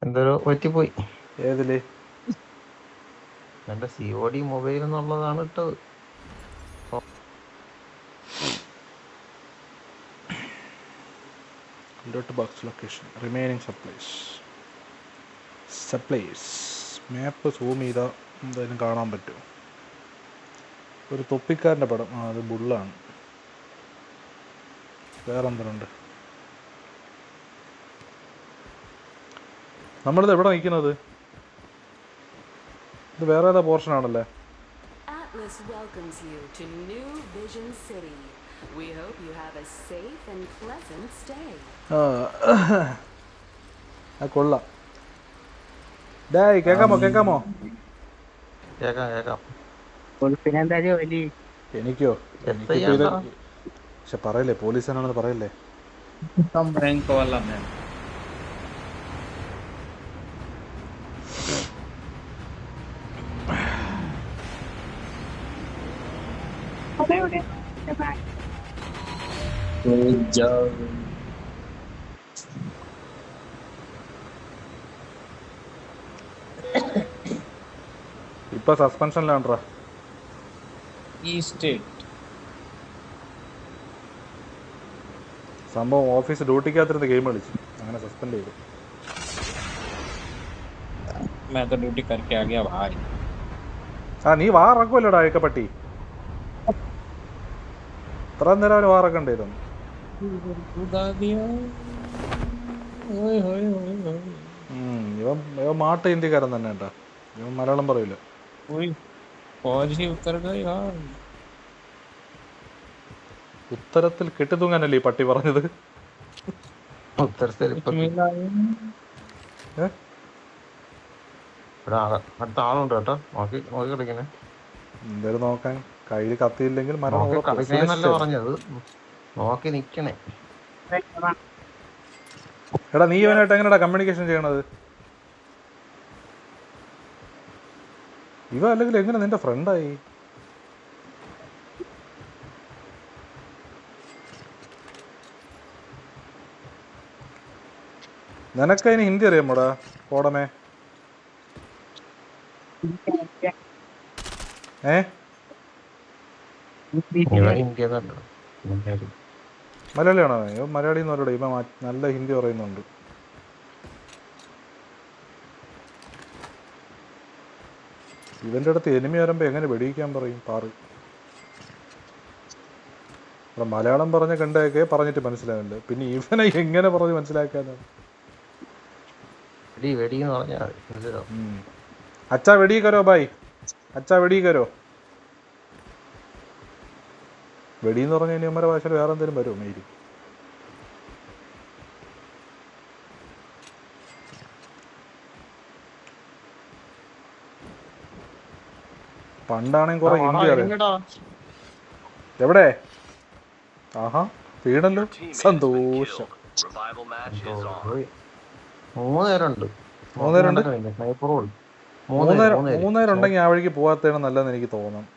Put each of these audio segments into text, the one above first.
എന്തൊരു പറ്റിപ്പോയി. ഏതില്? എന്റെ COD മൊബൈൽ എന്നുള്ളതാണ് ഇട്ടത്. ബോക്സ് ലൊക്കേഷൻ റിമൈനിങ് സപ്ലൈസ് മാപ്പ് സൂം ചെയ്താൽ എന്തായാലും കാണാൻ പറ്റും. ഒരു തൊപ്പിക്കാരൻ്റെ പടം. അത് ബുള്ളാണ്. വേറെ എന്തിനുണ്ട്? നമ്മളിത് എവിടെ നിൽക്കുന്നത്? ഇത് വേറെ ഏതാ പോർഷൻ ആണല്ലേ? Atlas welcomes you to New Vision City. We hope you have a safe and pleasant stay. കൊള്ളാം. ഡേയ് കേക്കാമോ? കേക്കാം. എനിക്കോ? എനിക്കിപ്പോ ഇത് പക്ഷെ പറയല്ലേ, പോലീസാണെന്ന് പറയല്ലേ. ഇപ്പൊ സസ്പെൻഷനിലാണ്ട്രാ. സംഭവം ഓഫീസ് ഡ്യൂട്ടിക്കകത്തിരുന്ന് ഗെയിം കളിച്ചു, അങ്ങനെ സസ്പെൻഡ് ചെയ്തു. मैं तो ड्यूटी करके आ गया भाई. നീ വാറക്കുമല്ലോടാ അയക്കപ്പട്ടി. ഇത്ര നേരം അവന് വാറക്കണ്ടായിരുന്നു. ഇവൻ മാട്ട ഇന്ത്യക്കാരൻ തന്നെ കേട്ടാ. ഇവൻ മലയാളം പറയൂല. ഉത്തരത്തിൽ കെട്ടിത്തൂങ്ങാനല്ലേ ഈ പട്ടി പറഞ്ഞത്? ആളുണ്ട് കേട്ടോ, നോക്കി കളിക്കണേ. എന്തായാലും നോക്കാൻ കയ്യിൽ കത്തിയില്ലെങ്കിൽ കളിക്കണേന്നല്ല പറഞ്ഞത്, നോക്കി നിക്കണേ. എടാ നീ ഇവനായിട്ട് എങ്ങനെയാ കമ്മ്യൂണിക്കേഷൻ ചെയ്യണത്? ഇവ അല്ലെങ്കിൽ എങ്ങനെ നിന്റെ ഫ്രണ്ടായി? നിനക്കതിന് ഹിന്ദി അറിയാമോടാ കോടമേ? മലയാളിയാണോ? ഇവ മലയാളി എന്ന് പറയൂടെ. ഇവ നല്ല ഹിന്ദി പറയുന്നുണ്ട്. ഇവന്റെ അടുത്ത് എനിമി വരുമ്പോ എങ്ങനെ വെടിയിക്കാൻ പറയും പാറ്? മലയാളം പറഞ്ഞ കണ്ടൊക്കെ പറഞ്ഞിട്ട് മനസ്സിലാവില്ല, പിന്നെ ഇവനെ എങ്ങനെ പറഞ്ഞ് മനസ്സിലാക്കാനാണ്? അച്ഛാ വെടി കരോ ബായ്, അച്ഛാ വെടി കരോ. വെടിയെന്ന് പറഞ്ഞ ഇനിയമ്മയുടെ ഭാഷയിൽ വേറെ എന്തെങ്കിലും വരുമോ? മേരി പണ്ടാണെങ്കിൽ കുറെ ഹിന്ദി അറിയാം. എവിടെ? ആഹാ വീണല്ലോ, സന്തോഷം. മൂന്നേരുണ്ടെങ്കിൽ ആ വഴിക്ക് പോകാത്തതാണ് നല്ലതെന്ന് എനിക്ക് തോന്നുന്നു.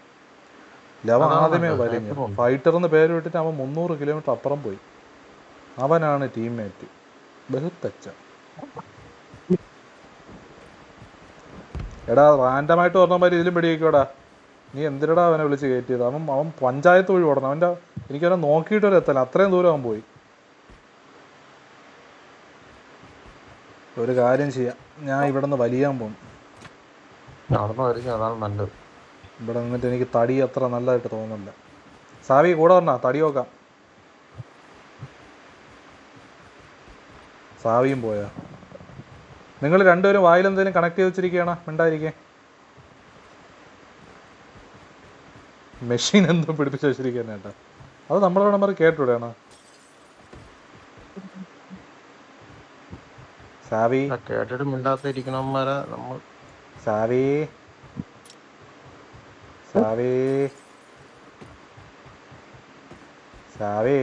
ലവൻ ആദ്യമേ വലിഞ്ഞു. ഫൈറ്റർന്ന് പേര് വിട്ടിട്ട് അവൻ 300 കിലോമീറ്റർ അപ്പുറം പോയി. അവനാണ് ടീംമേറ്റ്. ബഹുത്തച്ച. എടാ റാൻഡമായിട്ട് പറഞ്ഞ മാതിരി ഇതിലും പിടിവെക്കോടാ. നീ എന്തിനടാ അവനെ വിളിച്ച് കയറ്റിയത്? അവൻ പഞ്ചായത്ത് വഴി ഓടണം. എനിക്കവനെ നോക്കിയിട്ട് വരെ എത്തല, അത്രയും ദൂരം അവൻ പോയി. ഒരു കാര്യം ചെയ്യാം, ഞാൻ ഇവിടെ നിന്ന് വലിയാൻ പോകും. ഇവിടെ നിന്നിട്ട് എനിക്ക് തടി അത്ര നല്ലതായിട്ട് തോന്നുന്നില്ല. സാവി കൂടെ പറഞ്ഞാ തടി നോക്കാം. സാവിയും പോയാ? നിങ്ങൾ രണ്ടുപേരും വായിലെന്തെങ്കിലും കണക്ട് ചെയ്ത് വെച്ചിരിക്കുകയാണ്, മിണ്ടായിരിക്കേ. മെഷീൻ എന്തോ പിടിപ്പിച്ച് വെച്ചിരിക്കാനേട്ടാ. അത് നമ്മളെ നമ്പർ കേട്ടൂടെയാണ്. സാവി കേട്ടിട്ട് മിണ്ടാത്തിരിക്കണമാരെ നമ്മൾ. സാവി സാവി സാവി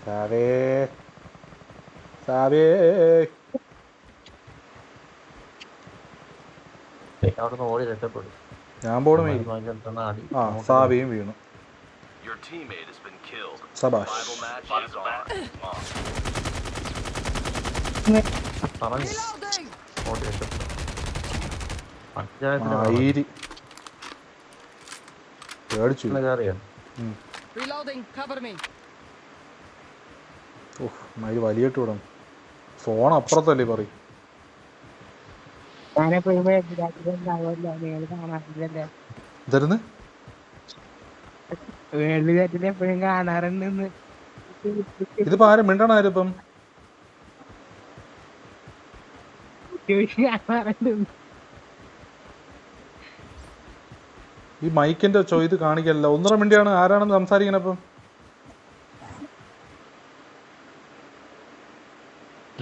സാവി സാവി അവിടുന്ന് ഓടി രക്ഷപ്പെടും. ഞാൻ പോണു. ആ സാവിയും വീണു. സബാഷ്. പറഞ്ഞു ഓടി രക്ഷപ്പെട്ടു. പഞ്ചായത്തിന് ആയിരി പേടിച്ചു. കയറിയോ? Reloading, cover me. ഓഹ് മയില് വലിയിട്ട് വിടും. ഫോൺ അപ്പുറത്തല്ലേ പറയും. ഇതായിരുന്നു എപ്പോഴും കാണാറുണ്ടെന്ന്. ഇതിപ്പോ ആരും മിണ്ടണാരും ഇപ്പം. ഈ മൈക്കിന്റെ ഇത് കാണിക്കല്ല. 1.5 മിനിറ്റാണ്. ആരാണെന്ന് സംസാരിക്കണ ഇപ്പം?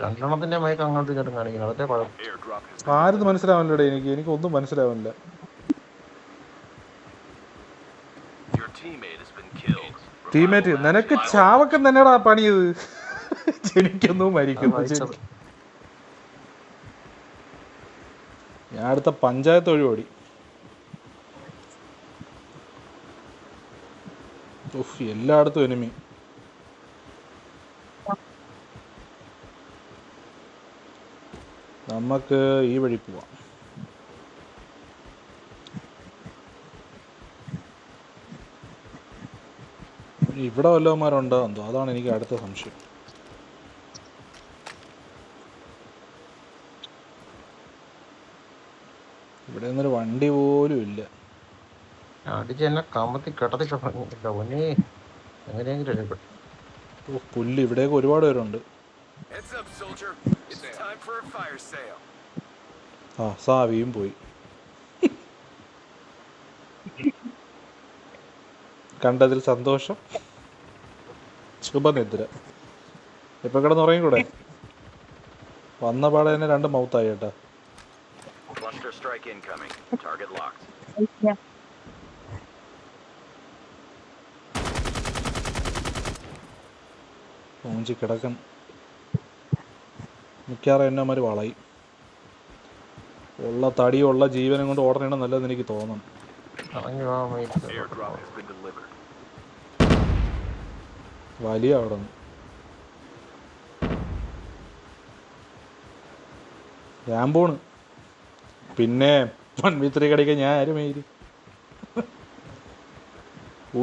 രണ്ടെണ്ണത്തിന്റെ മയക്ക് അങ്ങോട്ടും ഇങ്ങോട്ടും കാണിക്കണം. അതേ കുഴപ്പം. ആരെന്ന് മനസ്സിലാവല്ലേ എനിക്ക് ഒന്നും മനസ്സിലാവില്ല. ടീമേറ്റ് നിനക്ക് ചാവക്കം തന്നെയാടാ പണിയത്. ജനിക്കുന്നു മരിക്കുന്നു. ഞാൻ അടുത്ത പഞ്ചായത്ത് ഒഴിവോടി. എല്ലായിടത്തും എനിമി. നമുക്ക് ഈ വഴി പോവാം. ഇവിടെ വല്ലവന്മാരുണ്ടോ എന്തോ, അതാണ് എനിക്ക് അടുത്ത സംശയം. ഇവിടെ ഒന്നൊരു വണ്ടി പോലും ഇല്ല. അടിച്ച് എന്നെ കമത്തി കെട്ടത്തി കിടന്നില്ല ഒന്നേ. എങ്ങനെയെങ്കിലും രക്ഷപ്പെട്ടു. പുല്ല് ഇവിടേക്ക് ഒരുപാട് പേരുണ്ട്. ആ സാവിയും പോയി. കണ്ടതിൽ സന്തോഷം. ശുഭനിദ്ര. ഇപ്പൊ കിടന്നുറങ്ങിക്കൂടെ? വന്ന പാടെ തന്നെ 2 മൗത്തായി കേട്ടാ. മൂഞ്ചി കിടക്കൻ. മിക്കവാറും എന്നമാര് വളയും. ഉള്ള തടിയുള്ള ജീവനും കൊണ്ട് ഓടണം നല്ലതെന്ന് എനിക്ക് തോന്നണം. വലിയ അവിടെ നിന്ന് ഞാൻ പോണ്. പിന്നെ 1v3 കടിക്കാൻ ഞാൻ ആരും മേരി.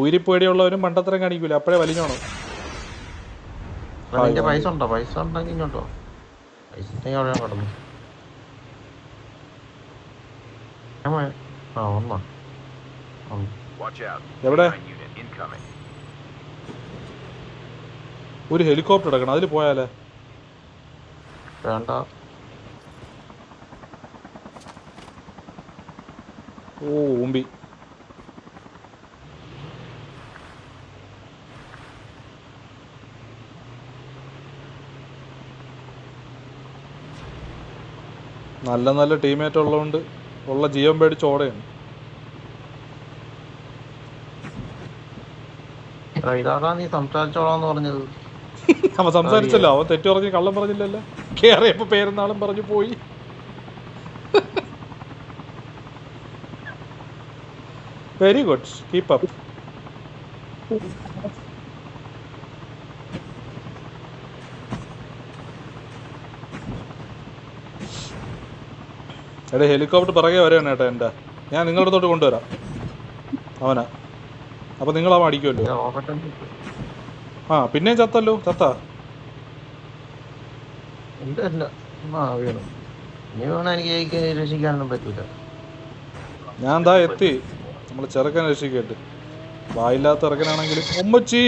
ഊരിപ്പേടിയുള്ളവരും മണ്ടത്തരം കാണിക്കൂല. അപ്പഴേ വലിഞ്ഞോണം. പൈസ ഉണ്ടോ? പൈസ ഉണ്ടെങ്കിൽ ഇങ്ങോട്ടോ. പൈസ അവിടെ കിടന്നു. എവിടെ? ഒരു ഹെലികോപ്റ്റർ എടുക്കണം. അതിൽ പോയാലേ? വേണ്ട. ഓ ഊമ്പി. നല്ല നല്ല ടീമേറ്റ് ഉള്ളതുകൊണ്ട് ഉള്ള ജീവൻ പേടിച്ച് ഓടെയാണ്. ഇതാകാ നീ സംസാരിച്ചോളാന്ന് പറഞ്ഞത്. അവൻ സംസാരിച്ചല്ലോ. അവൻ തെറ്റു പറഞ്ഞ് കള്ളം പറഞ്ഞില്ലല്ലോ. കേറിയപ്പോ പേരുന്നാളും പറഞ്ഞു പോയി. Very good. Keep up. എടേ ഹെലികോപ്റ്റർ പിറകെ വരാണ് കേട്ടോ എൻ്റെ. ഞാൻ നിങ്ങളുടെ അടുത്തോട്ട് കൊണ്ടുവരാം അവനാ. അപ്പൊ നിങ്ങളവൻ അടിക്കുമല്ലോ. ആ പിന്നെയും ചത്തല്ലോ. ചത്താ? എനിക്ക് രക്ഷിക്കാനൊന്നും പറ്റൂല. ഞാൻ എന്താ എത്തി. നമ്മൾ ചെറുക്കൻ രക്ഷിക്കട്ട്. വായില്ലാത്ത ഇറക്കനാണെങ്കിലും. ഉമ്മച്ചി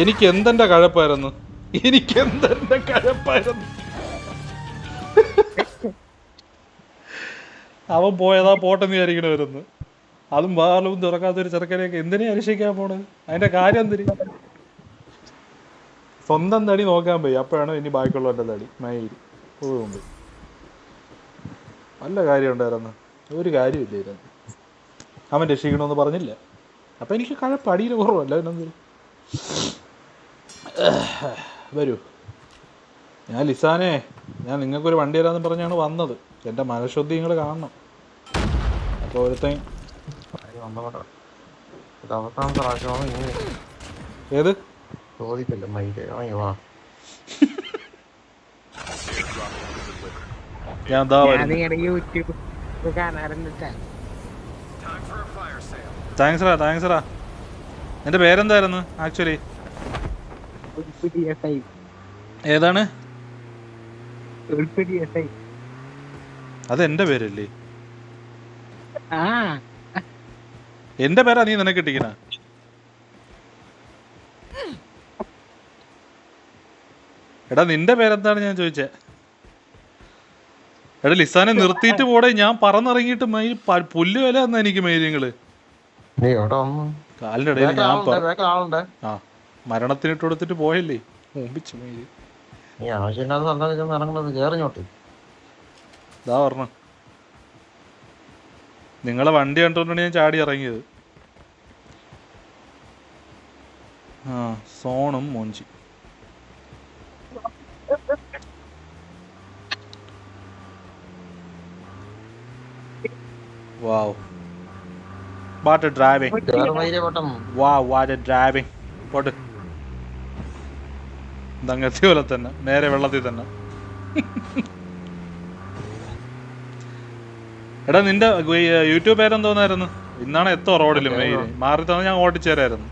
എനിക്ക് എന്തെന്റെ കഴപ്പായിരുന്നു. അവൻ പോയതാ പോട്ടെന്ന് വിചാരിക്കണവരുന്ന്. അതും വാലും തുറക്കാത്തൊരു ചെറുക്കനെയൊക്കെ എന്തിനാ രക്ഷിക്കാൻ പോണത്? അതിന്റെ കാര്യം എന്തിന്? സ്വന്തം തടി നോക്കാൻ പോയി. അപ്പോഴാണ് ഇനി ബാക്കിയുള്ളവരുടെ തടി മയില് പോകുമ്പോ. നല്ല കാര്യം ഉണ്ടായിരുന്നു. ഒരു കാര്യമില്ലായിരുന്നു. അവൻ രക്ഷിക്കണമെന്ന് പറഞ്ഞില്ല. അപ്പൊ എനിക്ക് കഴപ്പ് അടിയിൽ കുറവല്ല. അതിനെന്ത് വരൂ. ഞാൻ ലിസാനെ, ഞാൻ നിങ്ങൾക്കൊരു വണ്ടി തരാമെന്ന് പറഞ്ഞാണ് വന്നത്. എൻ്റെ മനഃശുദ്ധി നിങ്ങൾ കാണണം. അപ്പോൾ ഒരുത്തൻ ഇത് അവസാനത്തെ പ്രാവശ്യമാണ് ഇങ്ങനെ ഏത് ചോദിക്കില്ല മൈൻഡ് വാങ്ങി വാ. ഞാൻ എന്താ ഞാൻ നിങ്ങളുടെ യൂട്യൂബ് കാണാറുണ്ട് ട്ടാ. താങ്ക്സ്റാ. എൻ്റെ പേരെന്തായിരുന്നു ആക്ച്വലി? ഒരു പുതിയ ടൈം, ഏതാണ്? ഒരു പുതിയ ടൈം. അത് എൻ്റെ പേരല്ലേ? ആ എൻ്റെ പേരാ നീ നിനക്ക് കിട്ടിക്കണ? എടാ നിന്റെ പേരെന്താണ് ഞാൻ ചോദിച്ചേ? എടാ ലിസാനെ നിർത്തിയിട്ട് പോടെ, ഞാൻ പറന്നിറങ്ങിയിട്ട് പുല്ല് വില എന്നാ എനിക്ക് മൈര്യങ്ങള് നീ എവിടെ വന്നു? കാലിന്റെ ഇടയിൽ ഞാൻ ആളുണ്ട്. ആ മരണത്തിനിട്ട് കൊടുത്തിട്ട് പോയല്ലേ മുമ്പിച്ച് മൈര്. നീ ആവശ്യമില്ലാത്ത സ്ഥലത്തൊക്കെ ചെന്ന് ഇറങ്ങുന്നത് കേറിഞ്ഞോട്ട്. ഇതാ പറഞ്ഞു, നിങ്ങളെ വണ്ടി കണ്ടുകൊണ്ടാണ് ഞാൻ ചാടി ഇറങ്ങിയത്. ആ സോണും മോഞ്ചി. Wow. What a driving. Wow, what a driving. പോട്ട് ദങ്ങത്തി പോലെ തന്നെ നേരെ വെള്ളത്തിൽ തന്നെ. എടാ നിന്റെ യൂട്യൂബ് പേരെന്തോന്നായിരുന്നു? ഇന്നാണ് എത്തോ റോഡിലും മെയിൻ മാറി തന്നെ ഞാൻ ഓടിച്ചേരായിരുന്നു.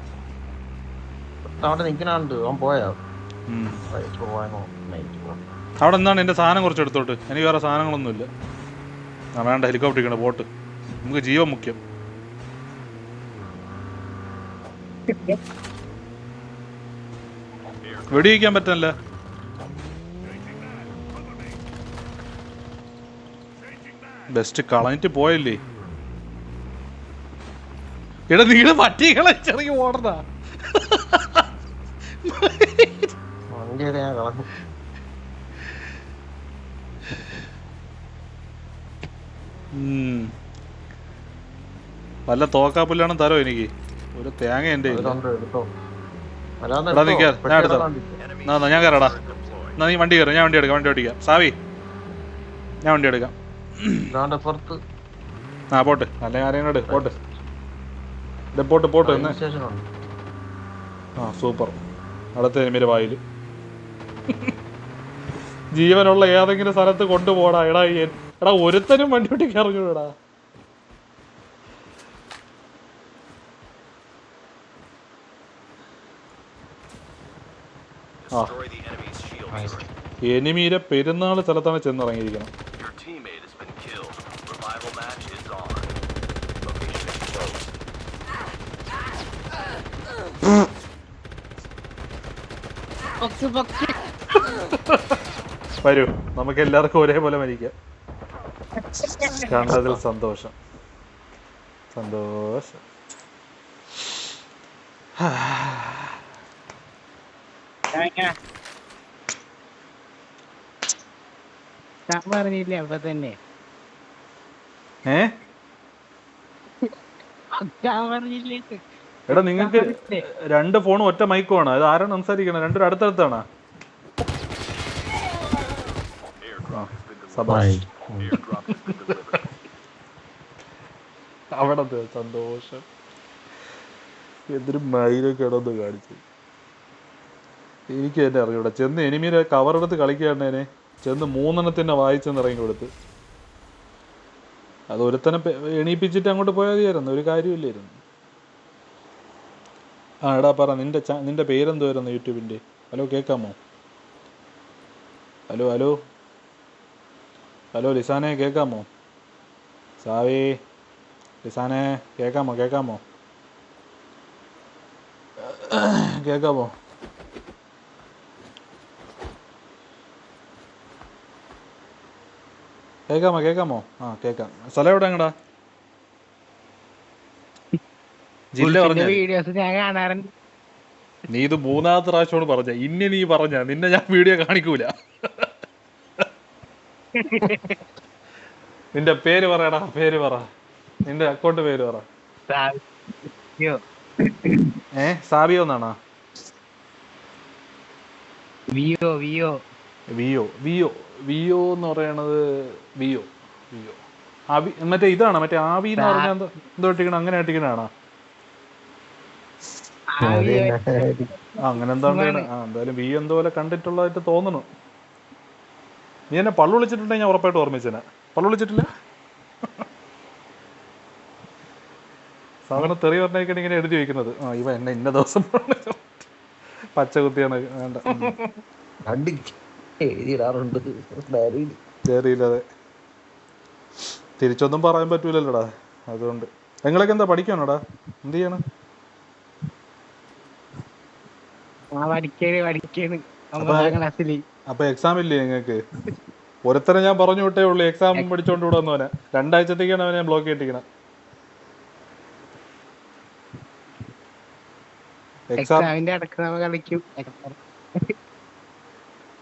അവിടെ എന്താണ് എന്റെ സാധനം കുറച്ച് എടുത്തോട്ട്? എനിക്ക് വേറെ സാധനങ്ങളൊന്നുമില്ല. ആ വേണ്ട, ഹെലികോപ്റ്റർ ഇരിക്കണ പോട്ട്, നമുക്ക് ജീവൻ മുഖ്യം. വെടിയിക്കാൻ പറ്റല്ല. ബെസ്റ്റ് കളഞ്ഞിട്ട് പോയല്ലേ. എടാ നീടെ പട്ടികളെ ചെറിയ ഓടണ. വല്ല തോക്കാപ്പുല്ലാണ് തരോ എനിക്ക്? ഒരു തേങ്ങ എന്റെ ഞാൻ കയറാടാ. എന്നാ നീ വണ്ടി കയറും, ഞാൻ വണ്ടി ഓടിക്കാം. സാവി ഞാൻ വണ്ടി എടുക്കാം. ആ പോട്ട്, അല്ലെങ്കിൽ ആരെയും പോട്ട് എന്ന്. ആ സൂപ്പർ. അടുത്ത എനിമിന്റെ വായിൽ ജീവനുള്ള ഏതെങ്കിലും സ്ഥലത്ത് കൊണ്ടുപോടാ. എടാ ഒരുത്തനും വണ്ടി ഓടിക്കാൻ ഇറങ്ങൂടാ. ആ എനിമീരെ പെരുന്നാൾ സ്ഥലത്താണ് ചെന്നിറങ്ങിയിരിക്കണം. വരൂ, നമുക്ക് എല്ലാവർക്കും ഒരേപോലെ മരിക്കാം. കണ്ടതിൽ സന്തോഷം. പറഞ്ഞില്ലേ അപ്പൊ തന്നെ പറഞ്ഞില്ലേ? എടാ നിങ്ങൾക്ക് 2 ഫോണും ഒറ്റ മൈക്കുമാണ്. അത് ആരാണ് സംസാരിക്കണം? രണ്ടും അടുത്തടുത്താണ്. അവിടെ സന്തോഷം. എന്തൊരു മയിലൊക്കെ ഇടന്ന് കാണിച്ചു. എനിക്ക് തന്നെ അറിയൂടെ. ചെന്ന് എനിമീരെ കവറെടുത്ത് കളിക്കുകയാണേനെ ചെന്ന് 3 വായിച്ചെന്ന് ഇറങ്ങി കൊടുത്ത്. അത് ഒരുത്തനെ എണീപ്പിച്ചിട്ട് അങ്ങോട്ട് പോയാൽ മതിയായിരുന്നു, ഒരു കാര്യമില്ലായിരുന്നു. ആ എടാ പറ, നിന്റെ പേരെന്തുവായിരുന്നു യൂട്യൂബിൻ്റെ? ഹലോ കേൾക്കാമോ? ഹലോ ലിസാനെ കേൾക്കാമോ? സാവി ലിസാനെ കേൾക്കാമോ? കേൾക്കാമോ? ആ കേൾക്കാം. സ്ഥലം എവിടെ എങ്ങടാ? ജില്ല പറഞ്ഞ വീഡിയോസ് ഞാൻ കാണാറുണ്ട്. നീ ഇത് 3ാമത്തെ പ്രാവശ്യമാണ് പറഞ്ഞ. ഇനി നീ പറഞ്ഞ നിന്നെ ഞാൻ വീഡിയോ കാണിക്കൂല. നിന്റെ പേര് പറയടാ, പേര് പറ, നിന്റെ അക്കൗണ്ട് പേര് പറ. സാബിയോ എന്നാണോ? വിയോ എന്ന് പറയണത് വിയോ. മറ്റേ ഇതാണോ? മറ്റേ ആവി എന്ന് പറഞ്ഞാൽ എന്തോ ഇട്ടിക്കണം, അങ്ങനെ ഇട്ടിക്കണാണോ? അങ്ങനെ എന്താണ്ട് എന്തായാലും വി എന്തോലെ കണ്ടിട്ടുള്ളതായിട്ട് തോന്നുന്നു. നീ എന്നെ പള്ളു വിളിച്ചിട്ടുണ്ടെങ്കിൽ ഞാൻ ഉറപ്പായിട്ട് ഓർമ്മിച്ചേനെ. പള്ളു വിളിച്ചിട്ടില്ല? സാധാരണ തെറി പറഞ്ഞേക്കാണ് ഇങ്ങനെ എഴുതി വയ്ക്കുന്നത്. ഇവ എന്നെ ഇന്ന ദിവസം പച്ച കുത്തിയാണ് വേണ്ട എഴുതിയിടാറുണ്ട്. ഡയറിയില്ലാതെ തിരിച്ചൊന്നും പറയാൻ പറ്റൂലല്ലോടാ. അതുകൊണ്ട് നിങ്ങളൊക്കെ എന്താ പഠിക്കാനോടാ? എന്ത് ചെയ്യണം? അപ്പൊ എക്സാം ഇല്ലേ നിങ്ങൾക്ക്? ഒരുത്തരെ ഞാൻ പറഞ്ഞു വിട്ടേ ഉള്ളൂ എക്സാം പഠിച്ചോണ്ട് കൂടെ വന്നവനെ. 2 ആഴ്ചത്തേക്കാണ് അവനെ ഞാൻ ബ്ലോക്ക് ചെയ്തിരിക്കണം.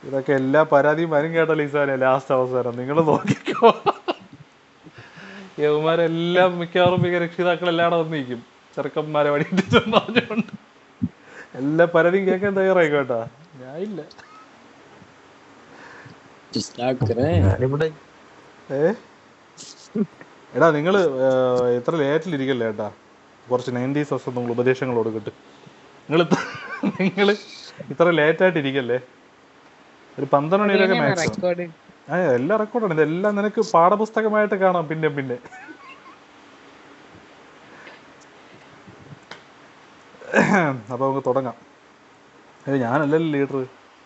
ഇതൊക്കെ എല്ലാ പരാതിയും വരും കേട്ടോ ലിസാനെ. ലാസ്റ്റ് അവസാനം നിങ്ങൾ നോക്കിക്കോ. യവന്മാരെല്ലാം മിക്കവാറും രക്ഷിതാക്കളെല്ലാം വന്നിരിക്കും ചെറുക്കന്മാരെ വടിയിട്ടിച്ചെന്ന് പറഞ്ഞുകൊണ്ട്. എല്ലാ പരാതിയും കേൾക്കാൻ തയ്യാറായി കേട്ടാ. ഞാൻ ഇല്ല. എടാ നിങ്ങള് എത്ര ലേറ്റിലിരിക്കല്ലേ ഏട്ടാ. കുറച്ച് 90s നിങ്ങൾ ഉപദേശങ്ങൾ കൊടുക്കട്ടെ. നിങ്ങൾ ഇത്ര ലേറ്റായിട്ടിരിക്കല്ലേ. ഒരു 12 മണി വരെയൊക്കെ മാക്സിമം. എല്ലാം റെക്കോർഡാണ്. ഇതെല്ലാം നിനക്ക് പാഠപുസ്തകമായിട്ട് കാണാം പിന്നെ. അപ്പൊ നമുക്ക് തുടങ്ങാം. ഞാനല്ലല്ലോ ലീഡർ,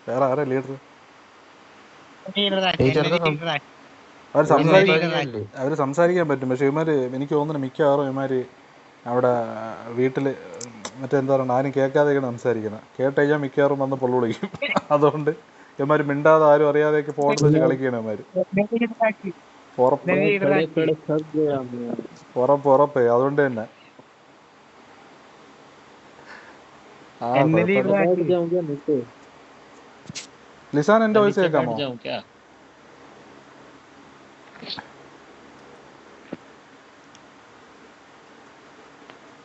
വേറെ ആരാ ലീഡർ? അവര് സംസാരിക്കാൻ പറ്റും. പക്ഷെ ഇവന്മാര് എനിക്ക് തോന്നുന്നു മിക്കവാറും ഇവന്മാര് അവിടെ വീട്ടില് മറ്റെന്താ പറയുക ആരും കേൾക്കാതെയൊക്കെയാണ് സംസാരിക്കുന്നത്. കേട്ടുകഴിഞ്ഞാൽ മിക്കവാറും വന്ന് പൊള്ളു വിളിക്കും. അതുകൊണ്ട് ഇവന്മാര് മിണ്ടാതെ ആരും അറിയാതെയൊക്കെ ഫോണിൽ വെച്ച് കളിക്കുകയാണ് ഇവന്മാര്. ഉറപ്പ്. അതുകൊണ്ട് തന്നെ ലിസാൻ എന്റെ വോയിസ് കേൾക്കാമോ?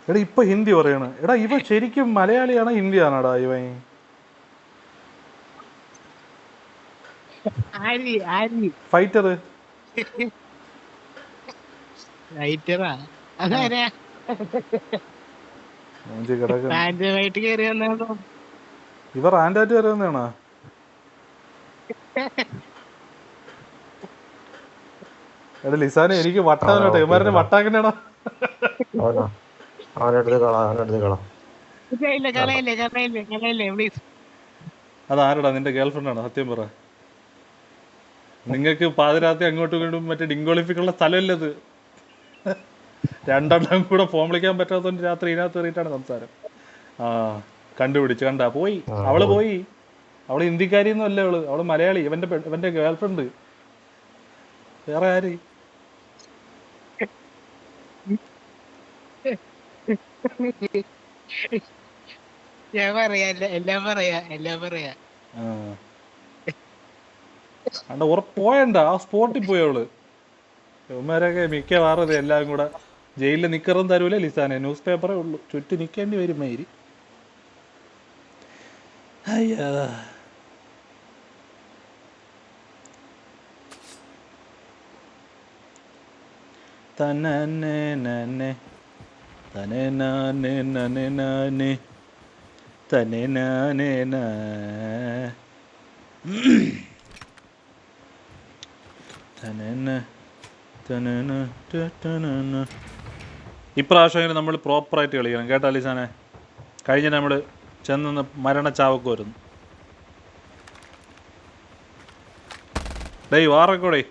എടാ ഇപ്പൊ ഹിന്ദി പറയണ. എടാ ഇവ ശരിക്കും മലയാളിയാണോ ഹിന്ദിയാണോടാ ഇവൻ? ഫൈറ്റർ ഇവർ ആൻഡാറ്റ് കയറിയെന്നാണോ? എടാ ലിസാനെ എനിക്ക് വട്ടാനോട്ടെ. ഇവന്മാരെ വട്ടാക്കണേടാ. അതാരടാ? നിന്റെ ഗേൾഫ്രണ്ട് ആണോ? സത്യം പറ. നിങ്ങൾക്ക് പാതിരാത്രി അങ്ങോട്ടും ഇങ്ങോട്ടും മറ്റേ ഡിങ്കോളിഫിക്കുള്ള സ്ഥലമല്ലത്. 2 എണ്ണം കൂടെ ഫോൺ വിളിക്കാൻ പറ്റാത്തതുകൊണ്ട് രാത്രി ഇതിനകത്ത് കയറിയിട്ടാണ് സംസാരം. കണ്ടുപിടിച്ച് കണ്ടാ പോയി. അവള് പോയി. അവള് ഹിന്ദിക്കാരിയൊന്നും അല്ല. അവള് മലയാളി. ഇവന്റെ ഗേൾഫ്രണ്ട്. വേറെ ആര്? പോയണ്ട ആ സ്പോട്ടിൽ പോയി അവള്. ഇവന്മാരൊക്കെ മിക്കവാറും എല്ലാം കൂടെ ജയിലിൽ നിക്കറും തരൂല ലിസാനെ. ന്യൂസ് പേപ്പറേ ഉള്ളൂ. ചുറ്റി നിക്കേണ്ടി വരും മയിരി. അയ്യാ തന്നെ നന്നെ തന്നെ നാനെ നനെ നാനെ തന്നെ നാനെ നാ. ഇപ്രാവശ്യം നമ്മൾ പ്രോപ്പറായിട്ട് കളിക്കണം കേട്ടോ ലിസാനെ. കഴിഞ്ഞ നമ്മൾ ചെന്ന് മരണച്ചാവൊക്കെ വരുന്നു. ഡേയ് വാറക്കോടേ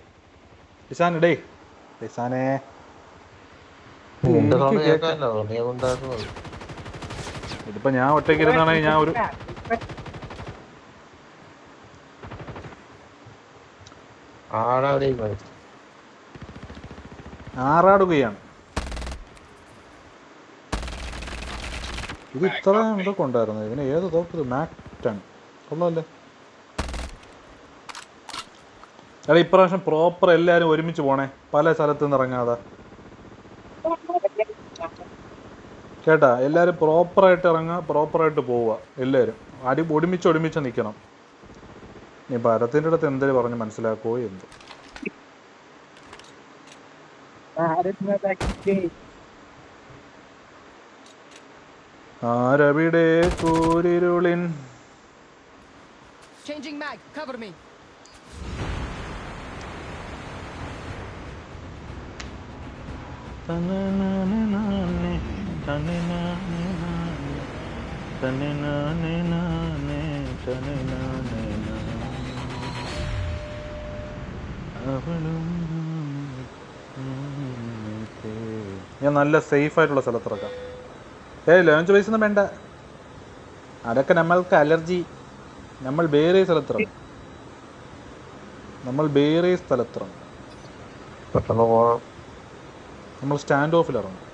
ലിസാനെ. ഡേയ് ലിസാനെ ഇതിപ്പോ ഞാൻ ഒറ്റയ്ക്ക് ഇരുന്നാണെങ്കിൽ ഞാൻ ഒരു ആറാടുകയാണ്. ഇത് ഇത്ര ഇതൊക്കെ ഉണ്ടായിരുന്നു. ഇതിന് ഏത് തോക്കത്? മാക് 10 കൊള്ളാമല്ലേ? അല്ല ഇപ്രാവശ്യം പ്രോപ്പർ എല്ലാവരും ഒരുമിച്ച് പോണേ. പല സ്ഥലത്തു നിന്ന് ഇറങ്ങാതെ കേട്ടാ. എല്ലാവരും പ്രോപ്പറായിട്ട് ഇറങ്ങുക, പ്രോപ്പറായിട്ട് പോവുക. എല്ലാവരും ഒരുമിച്ച് നിൽക്കണം. നീ ഭരത്തിൻ്റെ അടുത്ത് എന്തെങ്കിലും പറഞ്ഞ് മനസ്സിലാക്കുമോ എന്ത്? ആരവിടെ കൂരിരുളിൻ. Changing mag. Cover me. ഞാൻ നല്ല സേഫ് ആയിട്ടുള്ള സ്ഥലത്ത് ഇറക്കാം. ലോഞ്ച് പൈസ ഒന്നും വേണ്ട, അതൊക്കെ നമ്മൾക്ക് അലർജി. നമ്മൾ വേറെ സ്ഥലത്തിറങ്ങും. പെട്ടെന്ന് പോകാം. നമ്മൾ സ്റ്റാൻഡ് ഓഫിൽ ഇറങ്ങും.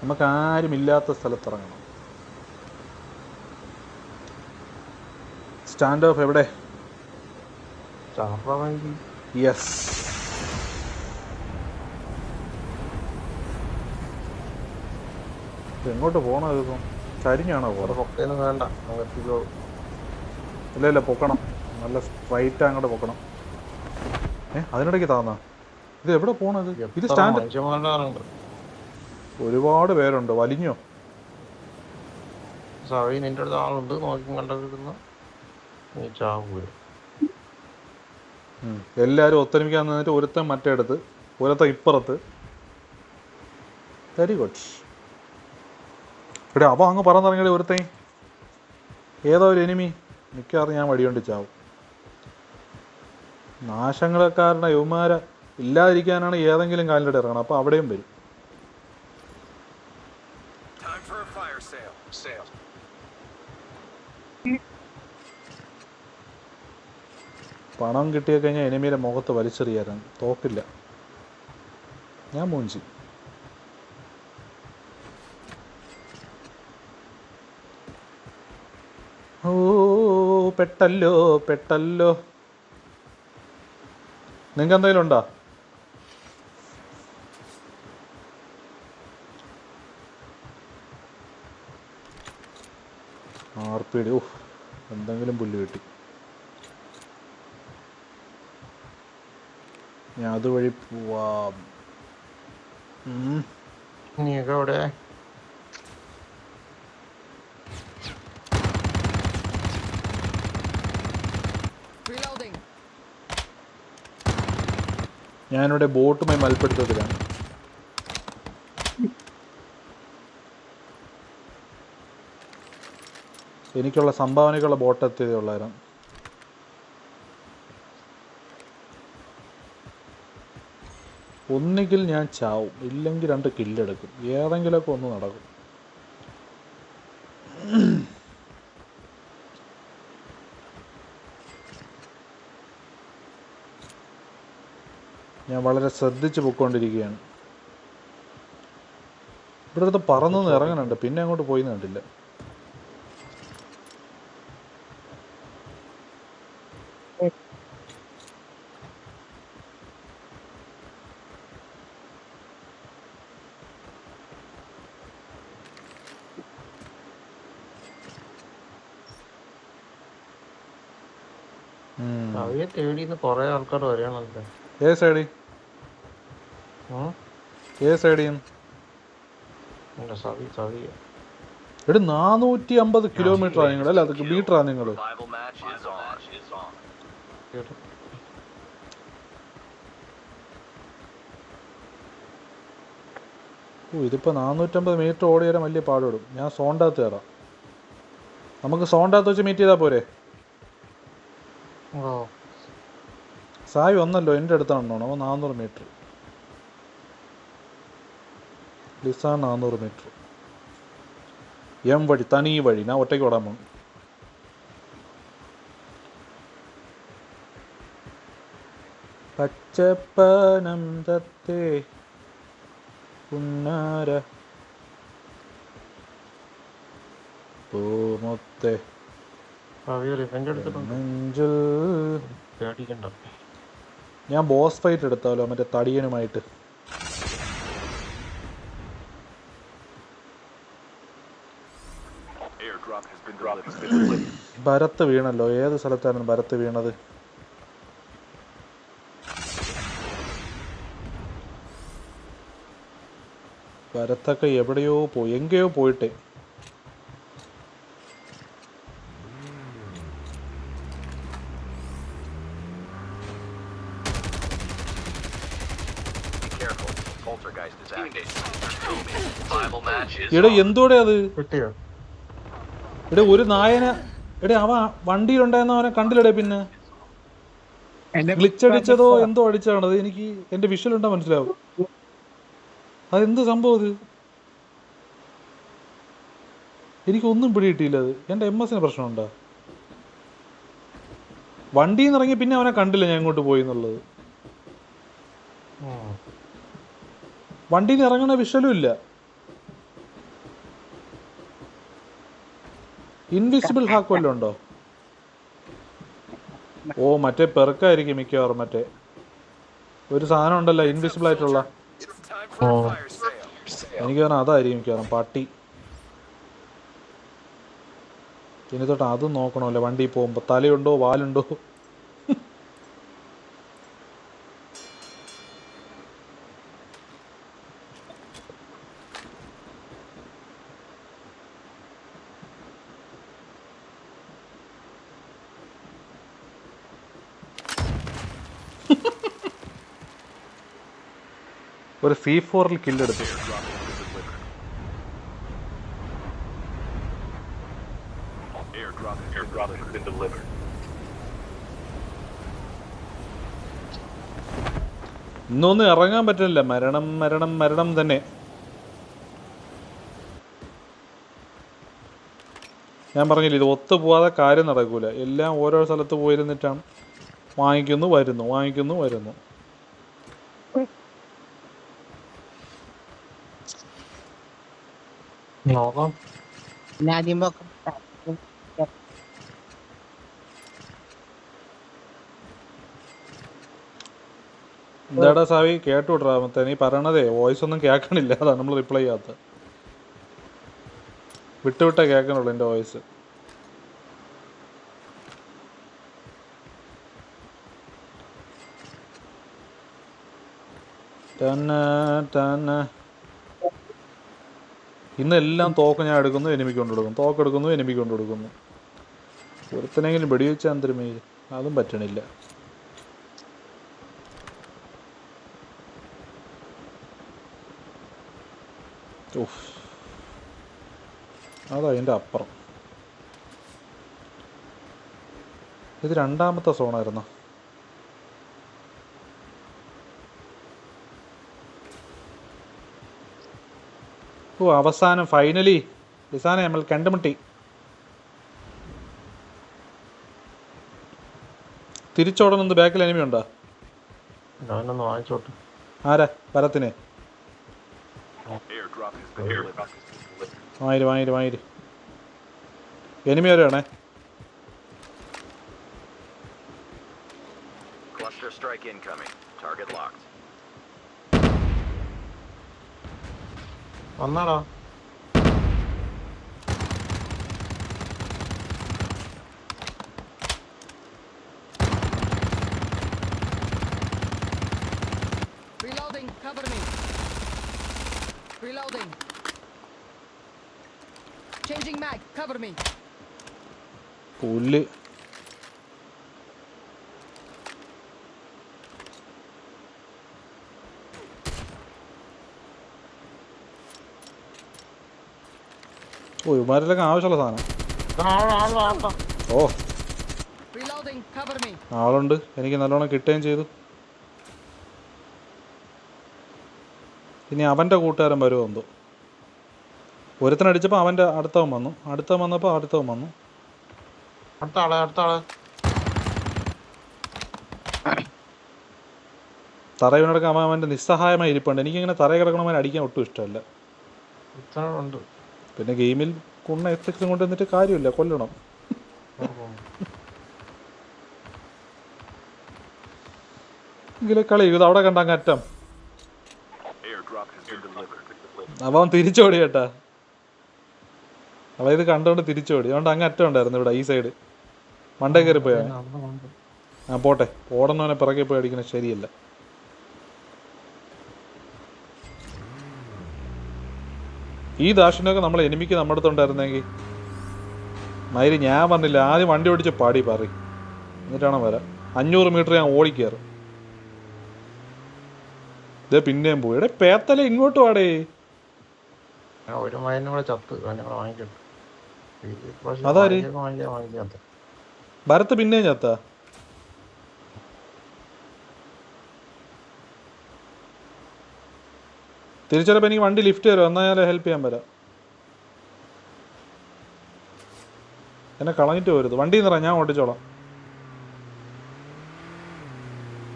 നമുക്ക് ആരുമില്ലാത്ത സ്ഥലത്തിറങ്ങണം. സ്റ്റാൻഡ് ഓഫ് എവിടെ? യെസ്. എങ്ങോട്ട് പോകണം? ഇതിപ്പം ചരിഞ്ഞാണോ പോകുന്നത്? വേണ്ട, ഇല്ല പൊക്കണം. നല്ല സ്ട്രൈറ്റ് അങ്ങോട്ട് പൊക്കണം. അതിനിടയ്ക്ക് താന്നാ. ഇത് എവിടെ പോണത്? ഇത് സ്റ്റാൻഡ്. ഒരുപാട് പേരുണ്ട്. വലിഞ്ഞോ? നിന്റെ അടുത്ത് ആളുണ്ട്, നോക്കി കണ്ടിരുന്ന എല്ലാരും ഒത്തൊരുമിക്കാൻ നിന്നിട്ട് ഒരുത്തൻ മറ്റേ അടുത്ത്, ഒരുത്തൻ ഇപ്പുറത്ത്. Very good. എടാ, അപ്പോൾ അങ്ങ് പറന്നിറങ്ങിയ ഒരുത്തൻ ഏതോ ഒരു എനിമി. മിക്കവാറും ഞാൻ വടികൊണ്ട് ചാവും. നാശങ്ങളെക്കാരുടെ യൗമാര ഇല്ലാതിരിക്കാനാണ് ഏതെങ്കിലും കാലിൻ്റെ ഇറങ്ങണം. അപ്പോൾ അവിടെയും വരും. പണം കിട്ടിയ കഴിഞ്ഞാൽ എനിമിയുടെ മുഖത്ത് വലിച്ചെറിയാറാണ്. തോക്കില്ല. ഞാൻ മൂഞ്ചി. ഓ പെട്ടല്ലോ. നിങ്ങൾക്ക് എന്തെങ്കിലും ഉണ്ടോ? ആർപ്പിടി. ഓ, എന്തെങ്കിലും പുല്ല് കിട്ടി. ഞാൻ അതുവഴി പോവാം. നീയൊക്കെ എവിടെ? Reloading. ഞാനിവിടെ ബോട്ടുമായി മൽപ്പിടുത്തത്തിലാണ്. എനിക്കുള്ള സംഭാവനയ്ക്കുള്ള ബോട്ട് എത്തിയതുള്ളായിരുന്നു. ഒന്നുകിൽ ഞാൻ ചാവും, ഇല്ലെങ്കിൽ 2 കില്ലെടുക്കും. ഏതെങ്കിലുമൊക്കെ ഒന്ന് നടക്കും. ഞാൻ വളരെ ശ്രദ്ധിച്ച് പൊയ്ക്കൊണ്ടിരിക്കുകയാണ്. ഇവിടെ അടുത്ത് പറന്നൊന്ന് ഇറങ്ങുന്നുണ്ട്, പിന്നെ അങ്ങോട്ട് പോയി കണ്ടില്ല. അവയെ തേടിന്ന് കൊറേ ആൾക്കാർ വരികയാണല്ലോ. ഏത് സൈഡിൽ? എടി 450 കിലോമീറ്ററാണ് നിങ്ങൾ, അല്ല അത് മീറ്ററാണ് നിങ്ങൾ. ഓ, ഇതിപ്പോൾ 450 മീറ്റർ ഓടി വരാൻ വലിയ പാടുപെടും. ഞാൻ സോണ്ടകത്ത് കയറാം. നമുക്ക് സോണ്ടകത്ത് വെച്ച് മീറ്റ് ചെയ്താൽ പോരെ? സായി വന്നല്ലോ, എൻ്റെ അടുത്താണോ? അപ്പോൾ 400 മീറ്റർ. ലിസാൻ 400 മീറ്റർ. എം വഴി, തനി വഴി. ഞാൻ ഒറ്റയ്ക്ക് ഓടാൻ പോകും. പച്ചപ്പനം തത്തേ പുന്നാര പൂമൊത്തെ നെഞ്ചിൽ. ഞാൻ ബോസ് ഫൈറ്റ് എടുത്താലോ, മറ്റേ തടിയനുമായിട്ട്? ഭരത്ത് വീണല്ലോ. ഏത് സ്ഥലത്താണ് ഭരത്ത് വീണത്? ഭരത്തൊക്കെ എവിടെയോ പോയി, എങ്കെയോ പോയിട്ടെ. എടാ എന്തോടെ അത് കിട്ടിയോ? എടാ ഒരു നായനെ എടാ അവൻ വണ്ടിയിലുണ്ടായിരുന്ന അവനെ കണ്ടില്ലടേ. പിന്നെ ഗ്ലിച്ച് അടിച്ചതോ എന്തോ അടിച്ചതാണ് അത്. എനിക്ക് എന്റെ വിഷ്വൽ ഉണ്ടോ മനസ്സിലാവും. അതെന്ത് സംഭവം അത്? എനിക്കൊന്നും പിടികിട്ടിയില്ല. അത് എൻ്റെ MS പ്രശ്നമുണ്ടോ? വണ്ടിയിൽ നിന്ന് ഇറങ്ങി പിന്നെ അവനെ കണ്ടില്ല ഞാൻ ഇങ്ങോട്ട് പോയി എന്നുള്ളത്. വണ്ടിയിൽ നിന്ന് ഇറങ്ങുന്ന വിഷ്വലും ഇല്ല. ഇൻവിസിബിൾ ഹാക്ക് വല്ലതും ഉണ്ടോ? ഓ മറ്റേ പെർക്കായിരിക്കും മിക്കവാറും. മറ്റേ ഒരു സാധനം ഉണ്ടല്ലോ ഇൻവിസിബിൾ ആയിട്ടുള്ള. എനിക്ക് പറഞ്ഞാൽ അതായിരിക്കും മിക്കവാറും. പട്ടി ഇനി തൊട്ട് അതും നോക്കണമല്ലോ വണ്ടി പോകുമ്പോൾ. തലയുണ്ടോ വാലുണ്ടോ? ഒരു C4 കില്ലെടുത്തു. ഇന്നൊന്നും ഇറങ്ങാൻ പറ്റില്ല. മരണം മരണം മരണം തന്നെ. ഞാൻ പറഞ്ഞില്ല ഇത് ഒത്തു പോവാതെ കാര്യം നടക്കൂല. എല്ലാം ഓരോ സ്ഥലത്ത് പോയിരുന്നിട്ടാണ് വാങ്ങിക്കുന്നു വരുന്നു, വാങ്ങിക്കുന്നു വരുന്നു. നോക്കാം. ആദ്യം പോക്കാം. എന്താടാ സാവി കേട്ടു വിട്രാ. മറ്റേ നീ പറയണതേ വോയിസ് ഒന്നും കേൾക്കണില്ല. അതാണ് നമ്മൾ റിപ്ലൈ ചെയ്യാത്ത. വിട്ടുവിട്ടേ കേൾക്കണുള്ളൂ എൻ്റെ വോയിസ്. ഇന്നെല്ലാം തോക്ക് ഞാൻ എടുക്കുന്നു, എനിമിക്ക് കൊണ്ട് കൊടുക്കുന്നു. തോക്കെടുക്കുന്നു, എനിമിക്ക് കൊണ്ട് കൊടുക്കുന്നു. ഒരുത്തനെങ്കിലും വെടിവെച്ചാൽ എന്തൊരുമേ, അതും പറ്റണില്ല. അതാ അതിൻ്റെ അപ്പുറം. ഇത് രണ്ടാമത്തെ സോണായിരുന്നു. ഓ അവസാനം ഫൈനലി ലിസാനെ നമ്മൾ കണ്ടുമുട്ടി. തിരിച്ചോടണമെന്ന് ബാക്കിൽ എനിമി ഉണ്ടോ? ഞാനൊന്ന് വാങ്ങിച്ചോട്ടെ. ആരാ പരത്തിനെ? വാങ്ങിര് വാങ്ങിര് വാങ്ങിര്. Enemy വരെയാണേ. വന്നാടാ. Reloading, cover me. Reloading. Changing mag, cover me. പുല്ല്. ഓ ഇവന്മാരിലൊക്കെ ആവശ്യമുള്ള സാധനം. ഓ Reloading, cover me. ആളുണ്ട്. എനിക്ക് നല്ലോണം കിട്ടുകയും ചെയ്തു. ഇനി അവൻ്റെ കൂട്ടുകാരൻ വരുമോ എന്തോ. ഒരുത്തനടിച്ചപ്പോൾ അവൻ്റെ അടുത്തവൻ വന്നു. അടുത്തവൻ വന്നപ്പോൾ അടുത്തവൻ വന്നു. അടുത്ത ആള് തറയിൽ കിടക്കാൻ അവൻ്റെ നിസ്സഹായമായി ഇരിപ്പുണ്ട്. എനിക്കിങ്ങനെ തറയിൽ കിടക്കണവൻ അടിക്കാൻ ഒട്ടും ഇഷ്ടമല്ല. ഉണ്ട്. പിന്നെ ഗെയിമിൽ കുണ്ണ എത്തിക്സും കൊണ്ട് വന്നിട്ട് കാര്യമില്ല, കൊല്ലണം. എങ്കിലും കളി ഇത് അവിടെ കണ്ട അങ്ങറ്റം. അവൻ തിരിച്ചോടി കേട്ടാ. അവ ഇത് കണ്ടുകൊണ്ട് തിരിച്ചോടി. അതുകൊണ്ട് അങ്ങറ്റം ഉണ്ടായിരുന്നു ഇവിടെ ഈ സൈഡ്. മണ്ടേ കയറി പോയാ. ആ പോട്ടെ, ഓടണവനെ പിറകെ പോയി അടിക്കുന്നത് ശരിയല്ല. ഈ ദാഷിനൊക്കെ നമ്മൾ എനിമിക്ക് നമ്മുടെ അടുത്തുണ്ടായിരുന്നെങ്കിൽ മയില് ഞാൻ വന്നില്ല. ആദ്യം വണ്ടി ഓടിച്ച് പാടി പാറി എന്നിട്ടാണ് വരാം. 500 മീറ്റർ ഞാൻ ഓടിക്കയറും. ഇതേ പിന്നെയും പോയി. എടേ പേത്തല ഇങ്ങോട്ട് വാടേ. ഒരു മൈനും കൂടെ ചത്ത് ഞങ്ങൾ വാങ്ങിക്കട്ടെ. അതാര്? വാങ്ങിക്കാത്ത ഭരത്ത് പിന്നെയും ചത്താ? തിരിച്ചറിയപ്പോൾ എനിക്ക് വണ്ടി ലിഫ്റ്റ് തരുമോ? എന്നാൽ ഞാൻ ഹെൽപ്പ് ചെയ്യാൻ വരാം. എന്നെ കളഞ്ഞിട്ട് പോരുത്. വണ്ടി നിറ, ഞാൻ ഓടിച്ചോളാം.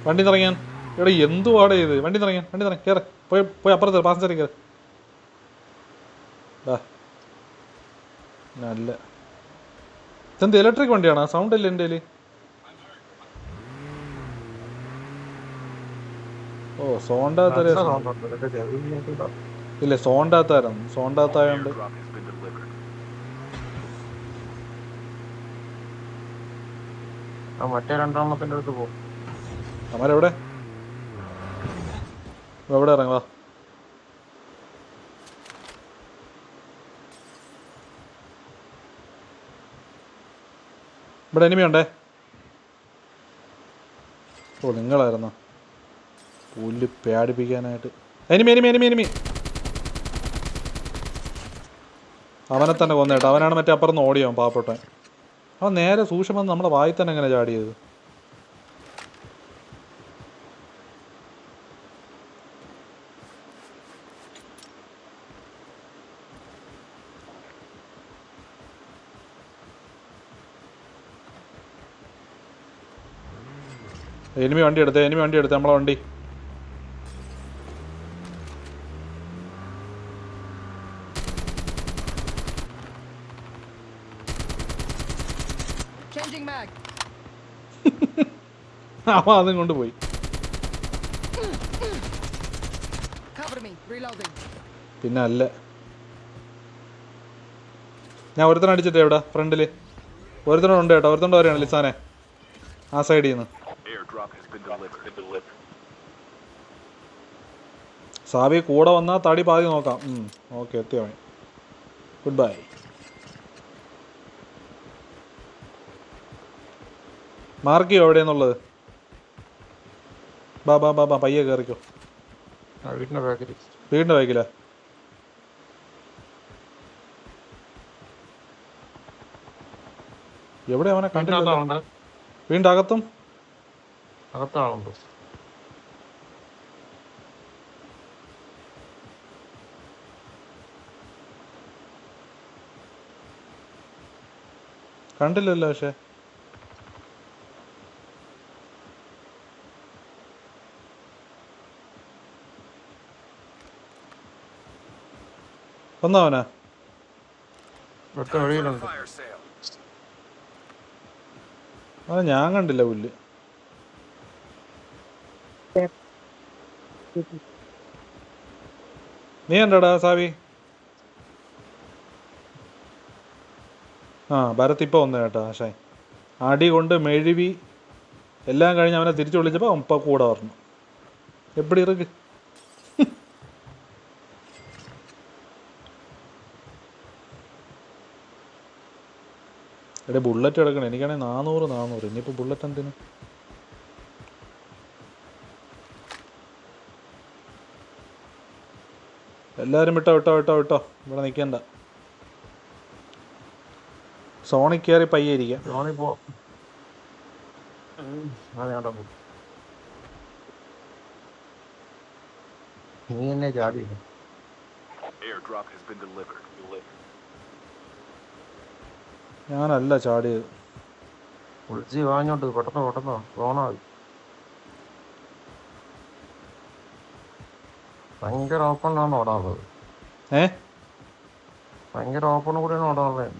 വണ്ടി നിറങ്ങാൻ. ഇവിടെ എന്തുവാടെ ഇത്? വണ്ടി നിറങ്ങാൻ, വണ്ടി നിറങ്ങി കയറി. പോയി പോയി അപ്പുറത്ത് പാസഞ്ചറിൽ കയറി. നല്ല ഇതെന്ത് ഇലക്ട്രിക് വണ്ടിയാണോ? സൗണ്ട് ഇല്ല എൻ്റെ കയ്യിൽ. ഓ സോണ്ടാത്താര ഇല്ല, സോണ്ടാത്താരാണ്. സോണ്ടാത്തായോണ്ട് മറ്റേ രണ്ടാമത്തിന്റെ അടുത്ത് പോകും. അമ്മരെവിടെ? എവിടെ ഇറങ്ങ? വാ. ഇവിടെ എനിമി ഉണ്ടേ. ഓ നിങ്ങളായിരുന്നോ പുല്ല് പേടിപ്പിക്കാനായിട്ട്? Enemy enemy enemy enemy. അവനെ തന്നെ കൊന്നേട്ടോ. അവനാണ് മറ്റേ അപ്പുറന്ന് ഓടിയോ പാവപ്പെട്ടവൻ. അവൻ നേരെ സൂക്ഷ്മം വന്ന് നമ്മുടെ വായി തന്നെ എങ്ങനെ ചാടിയത്? എനിമി വണ്ടി എടുത്തേ, എനിമി വണ്ടി എടുത്തേ, നമ്മളെ വണ്ടി. Changing mag. അവൻ അതും കൊണ്ടുപോയി. Cover me. Reloading. പിന്നെ അല്ല, ഞാൻ ഒരുത്തനെ അടിച്ചിട്ടേ. എവിടെ? ഫ്രണ്ടില് ഒരുത്തനുണ്ട് കേട്ടോ. ഒരുത്തണ്ട് വരെയാണ് ലിസാനെ ആ സൈഡിൽ നിന്ന്. സാബി കൂടെ വന്നാൽ തടി പാതി നോക്കാം. ഓക്കെ എത്തിയോ? Good bye. മാർക്ക് ചെയ്യോ എവിടെയെന്നുള്ളത്? ബാ ബാ ബാ ബാ പയ്യെ കയറിക്കോ. വീടിന്റെ ബാക്കിൽ. വീടിൻ്റെ ബൈക്കിലാ? എവിടെ അവനെ കണ്ടില്ല. വീടിൻ്റെ അകത്തും അകത്താളുണ്ടോ? കണ്ടില്ലല്ലോ. പക്ഷേ ഒന്നവനാ ഒറ്റ വഴിയിലുണ്ട്. അവനെ ഞാൻ കണ്ടില്ല പുല്ല്. നീ കണ്ടടാ സാവി? ആ ഭരത് ഇപ്പോൾ വന്നു കേട്ടോ. പക്ഷേ അടി കൊണ്ട് മെഴുവി എല്ലാം കഴിഞ്ഞ് അവനെ തിരിച്ചു വിളിച്ചപ്പോൾ ഇപ്പം കൂടെ പറഞ്ഞു. എപ്പടി ഇറക്ക്. എടേ ബുള്ളറ്റ് കിടക്കണം. എനിക്കാണെങ്കിൽ 400. ഇനിയിപ്പോൾ ബുള്ളറ്റ് എന്തിനു? എല്ലാവരും വിട്ടോ വിട്ടോ വിട്ടോ വിട്ടോ. ഇവിടെ നിൽക്കണ്ട. സോണി കയറി പയ്യെ ഇരിക്കാം. സോണി പോ. നീ എന്നെ ചാടി. ഞാനല്ല ചാടിയത്. വിളിച്ച് വാങ്ങോട്ട് പെട്ടെന്ന് പെട്ടെന്ന് പോണായി. ഭയങ്കര ഓപ്പണിലാണ് ഓടാറുള്ളത്. ഭയങ്കര ഓപ്പൺ കൂടെയാണ് ഓടാറുള്ളത്.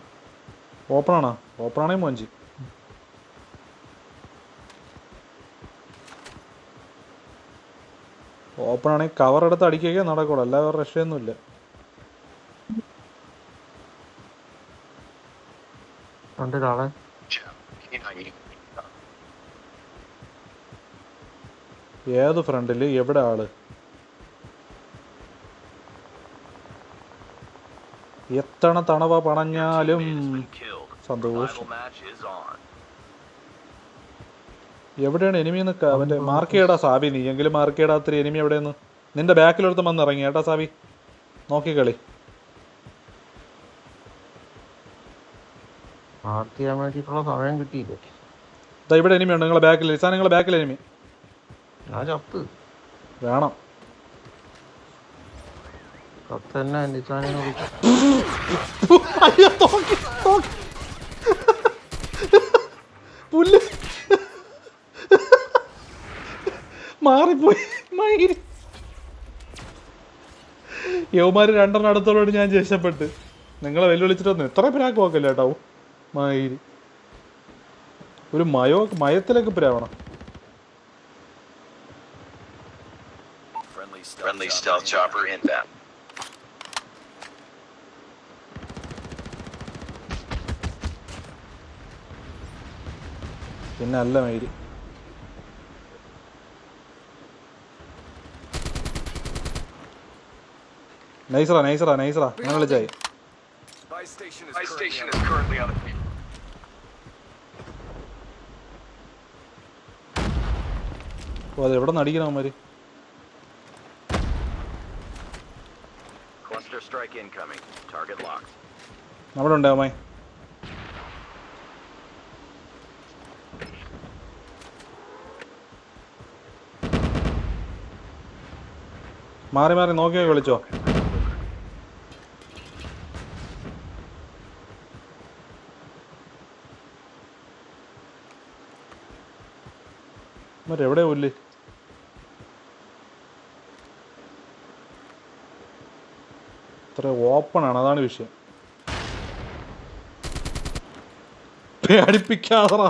ഓപ്പണാണോ? ഓപ്പണാണെങ്കിൽ മോഞ്ചി. ഓപ്പണാണെങ്കിൽ കവർ എടുത്ത് അടിക്കുകയൊക്കെ നടക്കുള്ളൂ. അല്ലാതെ വേറെ രക്ഷയൊന്നുമില്ല. രണ്ടൊരാളെ ഏത് ഫ്രണ്ടില്? എവിടെ ആള്? എത്തണ തണവ പണഞ്ഞാലും സന്തോഷം. എവിടെയാണ് എനിമി? മറ്റേ മാർക്ക് ചെയ്യടാ സാബി. നീ എങ്കിലും മാർക്ക് ചെയ്യടാ. അത്ര എനിമി എവിടെയെന്ന് നിന്റെ ബാക്കിലൊരുത്തം വന്ന് ഇറങ്ങി കേട്ടാ സാബി, നോക്കി കളി. മാർക്ക് ചെയ്യാൻ വേണ്ടിയിട്ടുള്ള സമയം കിട്ടിയില്ലേ? ഇതാ ഇവിടെ എനിമി ഉണ്ട് നിങ്ങളെ ബാക്കിൽ. ലിസാൻ നിങ്ങളെ ബാക്കിൽ എനിമി. ഞാൻ ചത്ത് വേണം ചത്ത് തന്നെ നിസാനെ വിളിച്ചു. പുല്ല് മാറിപ്പോയി. മയില് യവമാര് രണ്ടെണ്ണം അടുത്തോട് ഞാൻ രക്ഷപ്പെട്ട്. നിങ്ങളെ വെല്ലുവിളിച്ചിട്ടൊന്നും ഇത്ര പിരാക്ക് നോക്കല്ല കേട്ടോ. മയില് ഒരു മയത്തിലേക്ക് പിരാവണം. Friendly stealth chopper inbound. പിന്നെ അല്ല മയില്. നൈസറാ ഞാൻ വിളിച്ചായി. My station is currently on the field. ഓ അത് എവിടെ നിന്ന് അടിക്കണം അവന്മാര്? Cluster strike incoming. Target locked. നമ്മുടെ ഉണ്ട് അമ്മായി. മാറി നോക്കിയോ വിളിച്ചോ. എവിടെ പുല്ല്? ഇത്ര ഓപ്പൺ ആണ്, അതാണ് വിഷയം. പേടിപ്പിക്കാതറ.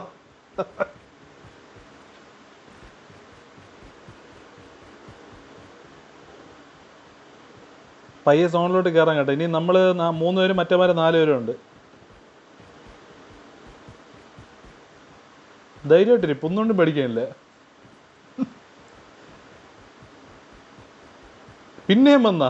പയ്യെ സോണിലോട്ട് കയറാൻ കേട്ടോ. ഇനി നമ്മൾ 3 പേരും മറ്റേമാരെ 4 പേരും ഉണ്ട്. ധൈര്യമായിട്ടിരി, ഒന്നുകൊണ്ടും പേടിക്കാനില്ല. പിന്നെയും വന്നാ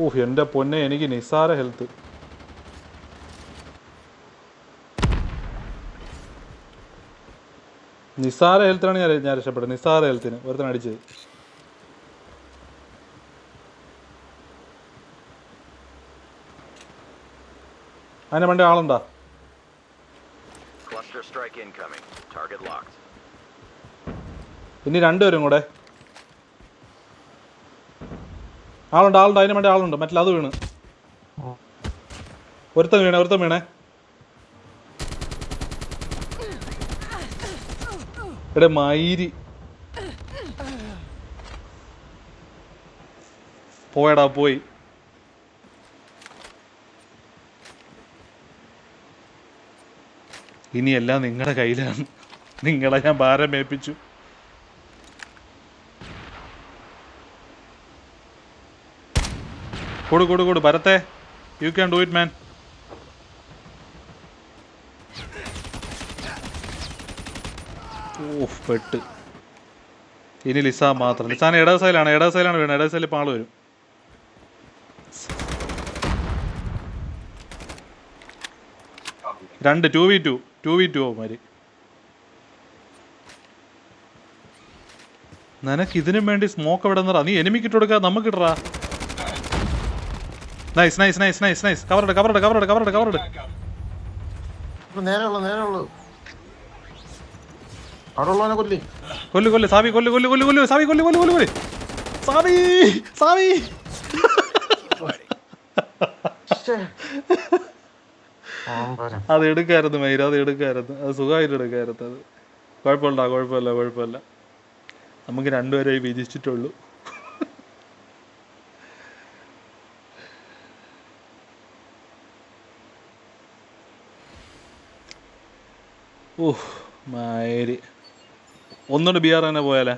ഓഹ് എൻ്റെ പൊന്നെ, എനിക്ക് നിസാര ഹെൽത്ത്. നിസാര ഹെൽത്തിനാണ് ഞാൻ രക്ഷപ്പെട്ടത്. നിസാര ഹെൽത്തിന് ഒരുത്തൻ അടിച്ചത്. അതിനെ വേണ്ട ആളുണ്ടാ? Cluster strike incoming. Target locked. ഇനി 2 പേരും കൂടെ. ആളുണ്ട് അതിന് വേണ്ടി ആളുണ്ട്. മറ്റുള്ള അത് വീണ് ഒരുത്തൻ വീണേ. എടെ മയിരി പോയടാ പോയി. ഇനിയെല്ലാം നിങ്ങളുടെ കയ്യിലാണ്. നിങ്ങളെ ഞാൻ ഭാരം ഏൽപ്പിച്ചു. കൊടു ഭരത്തെ, you can do it man. ഓഫ് പെട്ട്. ഇനി ലിസാൻ മാത്രം. ലിസാൻ ഇടത് സൈഡിലാണ് വീണത്. ഇടത് സൈഡിൽ പാള് വരും. രണ്ട് 2v2 മാതിരി. നിനക്ക് ഇതിനും വേണ്ടി സ്മോക്ക് എവിടെ നിന്നാ? നീ എനിമിക്ക് ഇട്ട് കൊടുക്കാ, നമുക്ക് ഇടറാ. നൈസ്. കവറഡ്. നേരെ ഉള്ളു അവിടെ ഉള്ളവനെ കൊല്ലി. കൊല്ലു സാബി. സാബി അത് എടുക്കായിരുന്നു മൈര, അത് സുഖമായിട്ട് എടുക്കായിരുന്നു. അത് കുഴപ്പമില്ല. നമുക്ക് 2 പേരെ വിധിച്ചിട്ടുള്ളൂ. ഓഹ് മയിരി. ഒന്നുകൊണ്ട് ബിആർ തന്നെ പോയാലേ?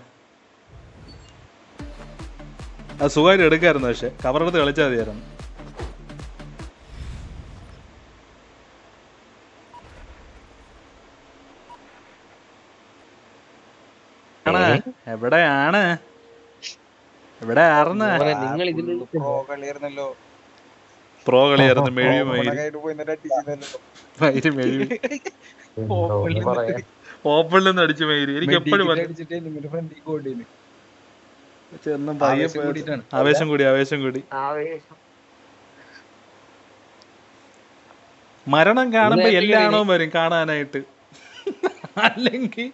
അത് സുഖമായിട്ട് എടുക്കായിരുന്നു. പക്ഷെ കവറെടുത്ത് കളിച്ചാൽ മതിയായിരുന്നു. എവിടെയാണ്? ഇവിടെ ആർന്ന നിങ്ങൾ ഇതിൽ പ്രോ കളിയായിരുന്നു മെഴി മെഴി ഓപ്പണിൽ നിന്ന് അടിച്ചു മയില്. എനിക്ക് എപ്പോഴും ആവേശം കൂടി മരണം കാണുമ്പോ എല്ലാണോ വരും കാണാനായിട്ട്. അല്ലെങ്കിൽ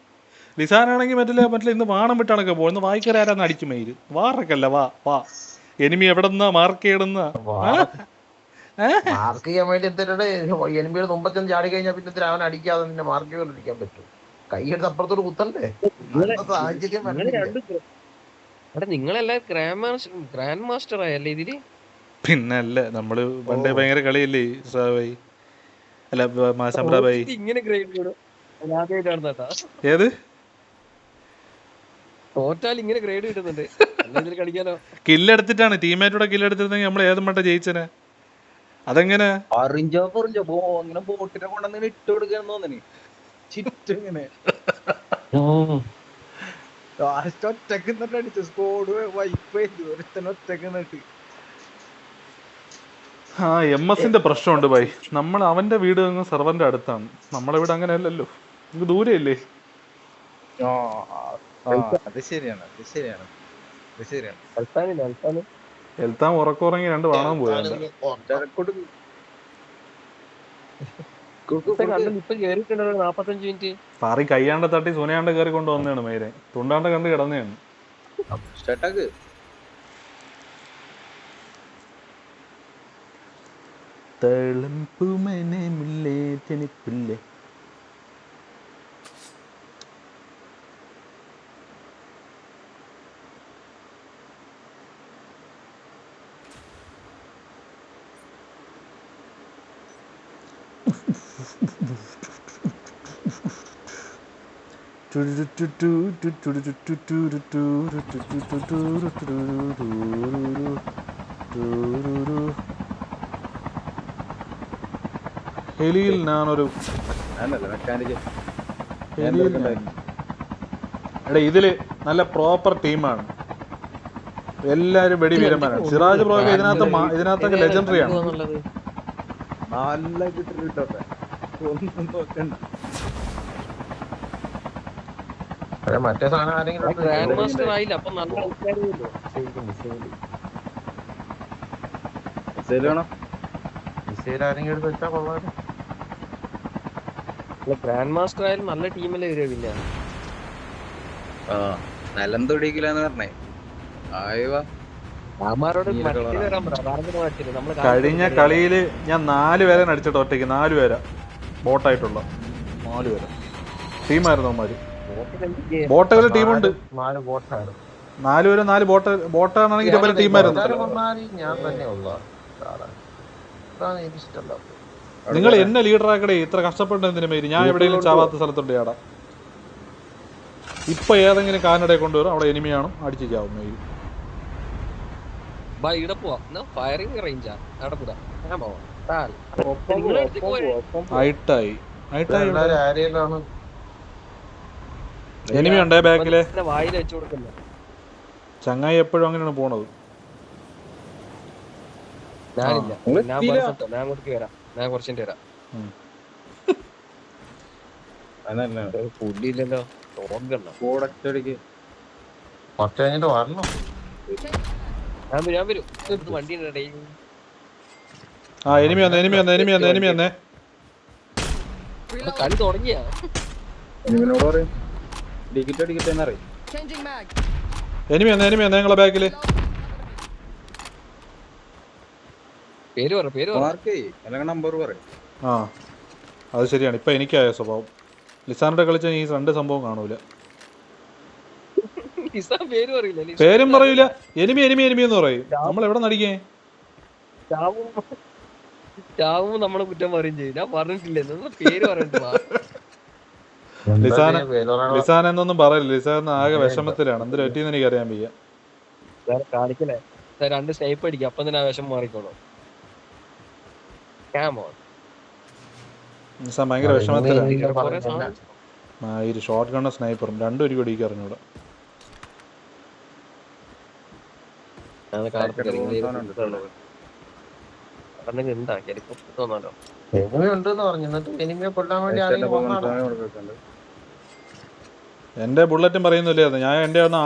ലിസാനാണെങ്കിൽ മറ്റേ ഇന്ന് വാണം വിട്ടാണൊക്കെ പോകുന്നത്. വായിക്കരാരാന്ന് അടിച്ചു മയില്. വാറക്കല്ല വാ എനിമി എവിടെന്നാ മാർക്ക് ചെയ്യണമെന്ന മാർക്ക് ചെയ്യാൻ വേണ്ടി എന്തിനാണ് എനിമിയുടെ മുമ്പത്തും ചാടി കഴിഞ്ഞാൽ പിന്നെ അവൻ അടിക്കാതെ നിന്നെ മാർക്ക് ചെയ്തോണ്ടിരിക്കാൻ പറ്റും. കൈയെടുത്ത് അപ്പുറത്തോട് കുത്തണ്ടേ? സാഹചര്യം നിങ്ങളെല്ലാം ഗ്രാൻഡ് മാസ്റ്റർ ആയല്ലേ ഇതില്? പിന്നല്ല നമ്മള് പണ്ടേ ഭയങ്കര കളിയല്ലേ സായി അല്ല മാസംബ്രാബായി. ഇങ്ങനെ ഗ്രേഡ് ഏത് തോറ്റാൽ ഇങ്ങനെ ഗ്രേഡ് കിട്ടുന്നുണ്ട്. കളിക്കാനോ കില്ലെടുത്തിട്ടാണ് ടീമേറ്റോടെ കില്ലെടുത്തിരുന്നെങ്കിൽ നമ്മൾ ഏതും മട്ട ജയിച്ചനെ. അതെങ്ങനെ അറിഞ്ചോ അങ്ങനെ ബോട്ടിനെ കൊണ്ടുവന്ന് ഇട്ട് കൊടുക്കാന്ന് തോന്നണേ. ചിറ്റിങ്ങനെ ഒറ്റക്ക് അടിച്ചു സ്കോഡ് വൈപ്പ് ഒറ്റക്ക് നിന്നിട്ട്. ആ MS-ന്റെ പ്രശ്നമുണ്ട് ഭായി. നമ്മൾ അവന്റെ വീട് സെർവറിന്റെ അടുത്താണ്. നമ്മളെ വീട് അങ്ങനെ അല്ലല്ലോ, നമുക്ക് ദൂരെയല്ലേ. അത് ശരിയാണ്. എൽത്താൻ ഉറക്കുറങ്ങി 2 വാണാൻ പോയാൽ പാറി കയ്യാണ്ട തട്ടി സുനയാണ്ട കയറി കൊണ്ടുവന്നതാണ് മേരെ. തുണ്ടാണ്ട കണ്ട് കിടന്നെയാണ്. ഹെലിയിൽ ഞാനൊരു എടാ ഇതില് നല്ല പ്രോപ്പർ ടീമാണ്. എല്ലാരും വെടിവീരന്മാരാണ്. സിറാജ് ബ്രോ ഇതിനകത്തൊക്കെ ലെജൻഡറി ആണ്. നല്ല കിട്ടിട്ടൊക്കെ മറ്റേ സാധനം ആരെങ്കിലും എടുത്ത് വെച്ചാൽ കൊള്ളാം. ഗ്രാൻഡ് മാസ്റ്റർ ആയാലും നല്ല ടീമല്ലേ വരിക. പിന്നെ നിലം തൊടിക്കില്ലെന്ന് പറഞ്ഞേ. കഴിഞ്ഞ കളിയില് ഞാൻ 4 പേരെ അടിച്ചിട്ട് ഒറ്റയ്ക്ക് 4 പേരാ ബോട്ടായിട്ടുള്ള 4 പേരാ ടീമായിരുന്നു അവന്മാര്. ബോട്ടുകൾ ടീമുണ്ട് 4 പേര് 4 ബോട്ടാണെങ്കിൽ ഇവരെ ടീമായിരുന്നു. ഞാൻ തന്നെ ഉള്ള എനിക്കിഷ്ടമല്ല. നിങ്ങൾ എന്നെ ലീഡറാക്കടേ. ഇത്ര കഷ്ടപ്പെട്ടതിന് പേര് ഞാൻ എവിടെയെങ്കിലും ചാവാത്ത സ്ഥലത്തുണ്ട് ആടാ. ഇപ്പൊ ഏതെങ്കിലും കാനഡയെ കൊണ്ടുവരും, അവിടെ എനിമിയാണ്, അടിച്ചിരിക്കാവും. എനിമി ഉണ്ടേ ബാക്കിലെ. ചങ്ങായി എപ്പോഴും അങ്ങനെയാണ് പോണത്. എനിമി വന്നേ. കളി തുടങ്ങിയ എനിമി വന്നേ നിങ്ങളെ ബാക്കില്. ആ അത് ശരിയാണ്. ഇപ്പൊ എനിക്കായ സ്വഭാവം. ലിസാനോടെ കളിച്ച ഈ 2 സംഭവം കാണൂല. പേരും പറയൂല. എനിമി എന്ന് പറയും. നമ്മൾ എവിടെ നടിക്കേ ചാവുമ്പോ നമ്മളെ കുറ്റം പറയും ചെയ്യും. ഞാൻ പറഞ്ഞിട്ടില്ലേ പേര് പറഞ്ഞിട്ട്. ലിസാൻ എന്നൊന്നും പറയില്ല. ലിസാൻ ആകെ വിഷമത്തിലാണ്. എന്തൊരു പറ്റിയെന്ന് എനിക്ക് അറിയാൻ വയ്യ. കാണിക്കലേ 2 സ്നൈപ്പ് അടിക്കും, അപ്പം തന്നെ ആ വിഷം മാറിക്കോളൂ. ഭയങ്കര വിഷമത്തിലാണ്. ഷോർട്ട് ഗണ്ണും സ്നൈപ്പറും 2 ഒരു കൊടിക്ക് അറിഞ്ഞൂടെ. ഞാൻ കാർത്തിക് ഉണ്ടാ ഹെലികോപ്റ്റർ തോന്നാലോ. എനിമി ഉണ്ടെന്ന് പറഞ്ഞു. എന്നിട്ട് എനിമിയെ കൊല്ലാൻ വേണ്ടി ആരെങ്കിലും വന്നാണോ? എൻ്റെ ബുള്ളറ്റും പറയുന്നില്ലായിരുന്നു. ഞാൻ എൻ്റെ ഒന്ന്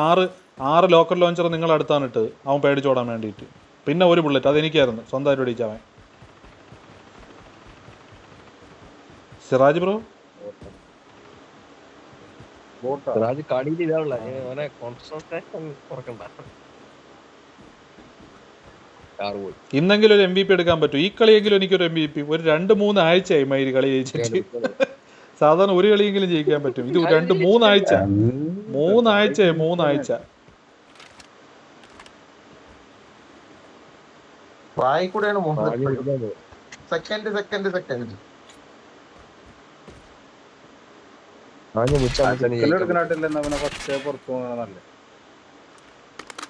ആറ് ലോക്കൽ ലോഞ്ചർ നിങ്ങൾ അടുത്താണ് ഇട്ടത്, അവൻ പേടിച്ചോടാൻ വേണ്ടിയിട്ട്. പിന്നെ ഒരു ബുള്ളറ്റ് അതെനിക്കായിരുന്നു, സ്വന്തമായിട്ട് പിടിച്ചവൻ. സിറാജ് ബ്രോ സിറാജ് കളിയിൽ ഇതാവുള്ള അവനെ കോൺസെൻട്രേഷൻ കുറക്കണ്ട. കാറ് പോയി. ഇന്നെങ്കിലും ഒരു MVP എടുക്കാൻ പറ്റും. ഈ കളിയെങ്കിലും എനിക്കൊരു MVP. ഒരു 2-3 ആഴ്ചയായി മയില് കളി ജയിച്ചിട്ട്. സാധാരണ ഒരു കളിയെങ്കിലും ജയിക്കാൻ പറ്റും. ഇത് 2-3 ആഴ്ച. 3 ആഴ്ച. വായിക്കൂടെയാണ് സെക്കൻഡ്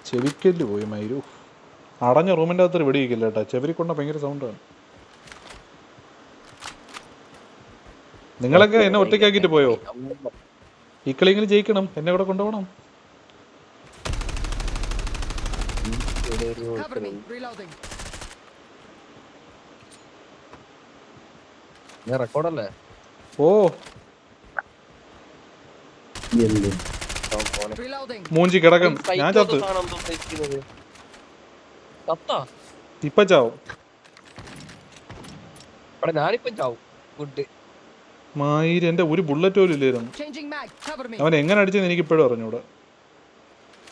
ചെവിക്കല്ല് പോയി മയിലു. അടഞ്ഞ റൂമിൻ്റെ അകത്തൊരു വെടിയിക്കില്ല കേട്ടോ. ചെവിരിക്കൊണ്ട ഭയങ്കര സൗണ്ടാണ്. നിങ്ങളൊക്കെ എന്നെ ഒറ്റയ്ക്കാക്കിയിട്ട് പോയോ? ഈ കളിയെങ്കിലും ജയിക്കണം, എന്നെ കൂടെ കൊണ്ടുപോകണം. Cover me. Reloading. ഞാൻ റെക്കോർഡല്ലേ? ഓ Reloading. മൂഞ്ചി കിടക്കും. ഞാൻ ചത്ത്. ഇപ്പൊ ചാവും. ഞാനിപ്പം ചാവും. ഗുഡ്. മായിര് എൻ്റെ ഒരു ബുള്ളറ്റ് പോലും ഇല്ലായിരുന്നു. Changing mag. Cover me. അവൻ എങ്ങനെ അടിച്ചെന്ന് എനിക്ക് ഇപ്പോഴും അറിഞ്ഞൂടെ.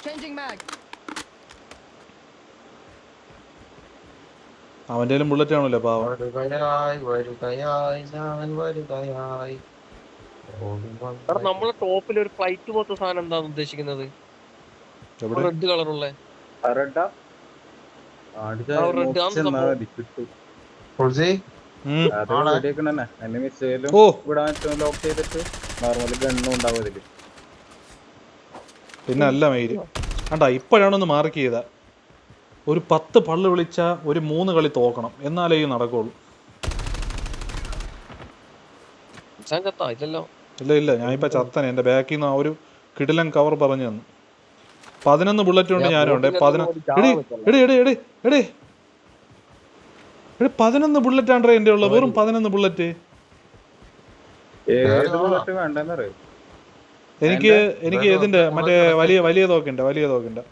Changing mag. അവൻ്റെ ബുള്ളറ്റ് ആണല്ലോ പാവം. നമ്മളെ ടോപ്പിൽ ഒരു ഫ്ലൈറ്റ് പോലത്തെ സാധനം എന്താണ് ഉദ്ദേശിക്കുന്നത്? റെഡ് കളറുള്ള പിന്നെ അല്ല മയില് കണ്ടാ ഇപ്പോഴാണൊന്ന് മാർക്ക് ചെയ്ത. ഒരു 10 പള്ളു വിളിച്ച ഒരു 3 കളി തോക്കണം, എന്നാലേ ഈ നടക്കുള്ളൂ. ഇല്ല ഞാനിപ്പോ ചത്തനെ. എന്റെ ബാക്കിൽ നിന്ന് ആ ഒരു കിടിലൻ കവർ പറഞ്ഞു തന്നു. 11 ബുള്ളറ്റ് ഉണ്ട്. ഞാനുണ്ട് 11 ബുള്ളറ്റ് ആണ് എന്റെ ഉള്ളത്. വെറും 11 ബുള്ളറ്റ്. എനിക്ക് ഇതിന്റെ മറ്റേ വലിയ തോക്കുണ്ട്.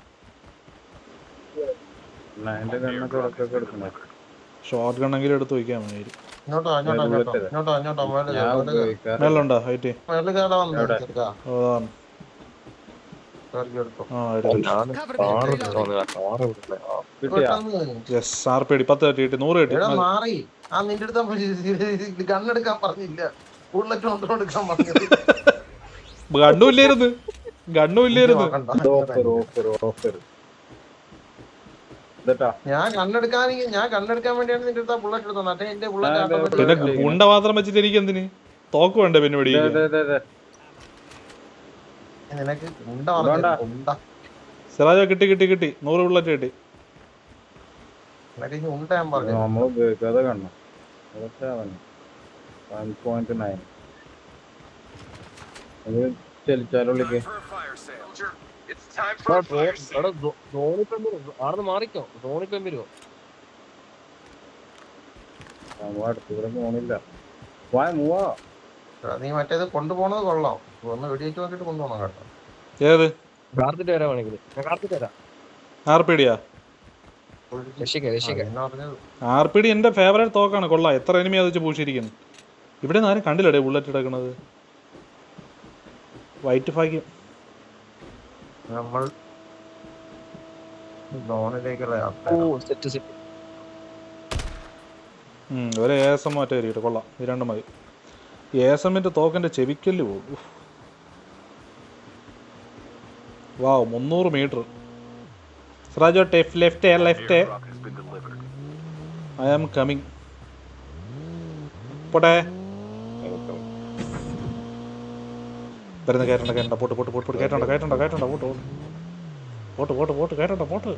ഷോർട്ട് ഗണ്ണെങ്കിലും എടുത്ത് വയ്ക്കാൻ മതി. മേലുണ്ടോ ഹൈറ്റ്? ആർപേടി 10 കിട്ടി 100 കിട്ടി. ഗണ്ണുമില്ലായിരുന്നു. ഞാൻ കണ്ണെടുക്കാൻ വേണ്ടിയാണ് നിന്റെ അടുത്ത ബുള്ളറ്റ് എടുത്തത്. എന്റെ ബുള്ളറ്റ് പിന്നെ ഗുണ്ട മാത്രം വെച്ചിട്ട് എനിക്ക് എന്തിന് തോക്ക് വേണ്ടേ? പിന്നെ വെടി നിനക്ക് സിറാജ കിട്ടി 100 ബുള്ളറ്റ് കിട്ടി. ഉണ്ട ഞാൻ പറഞ്ഞു. മാറിക്കോ. ധോണിപ്പം വരുമോ? നീ മറ്റേത് കൊണ്ടുപോണത് കൊള്ളാം. ഒന്ന് വെടിയേറ്റ് നോക്കിട്ട് കൊണ്ടുപോകണം കേട്ടോ. ഏത് കാർത്തിട്ട് വരാണെങ്കിൽ കാർത്തിട്ട് വരാം. ആർപിഡിയാ? ആർപിഡി എന്റെ ഫേവറേറ്റ് തോക്കാണ്. കൊള്ളാം. എത്ര എനിമി അത് വെച്ച് പൂശിയിരിക്കുന്നു. ഇവിടെ നിന്ന് ആരും കണ്ടില്ലടേ ബുള്ളറ്റ് എടുക്കണത്. വൈറ്റ് ഭാഗ്യം. നമ്മൾ സോണിലേക്കുള്ള ഒരു ASM മാറ്റം കയറിയിട്ട് കൊള്ളാം. ഇത് രണ്ടും മതി. ASMന്റെ തോക്കിന്റെ ചെവിക്കല്ല് പോകും. Wow 300 metre. സിറാജോ ലെഫ്റ്റ് ഐ ആം കമ്മിങ്. പോട്ടെ വരുന്ന കയറ്റണ്ട പോട്ട് കയറ്റണ്ട പോട്ട് കയറ്റണ്ട പോട്ട്.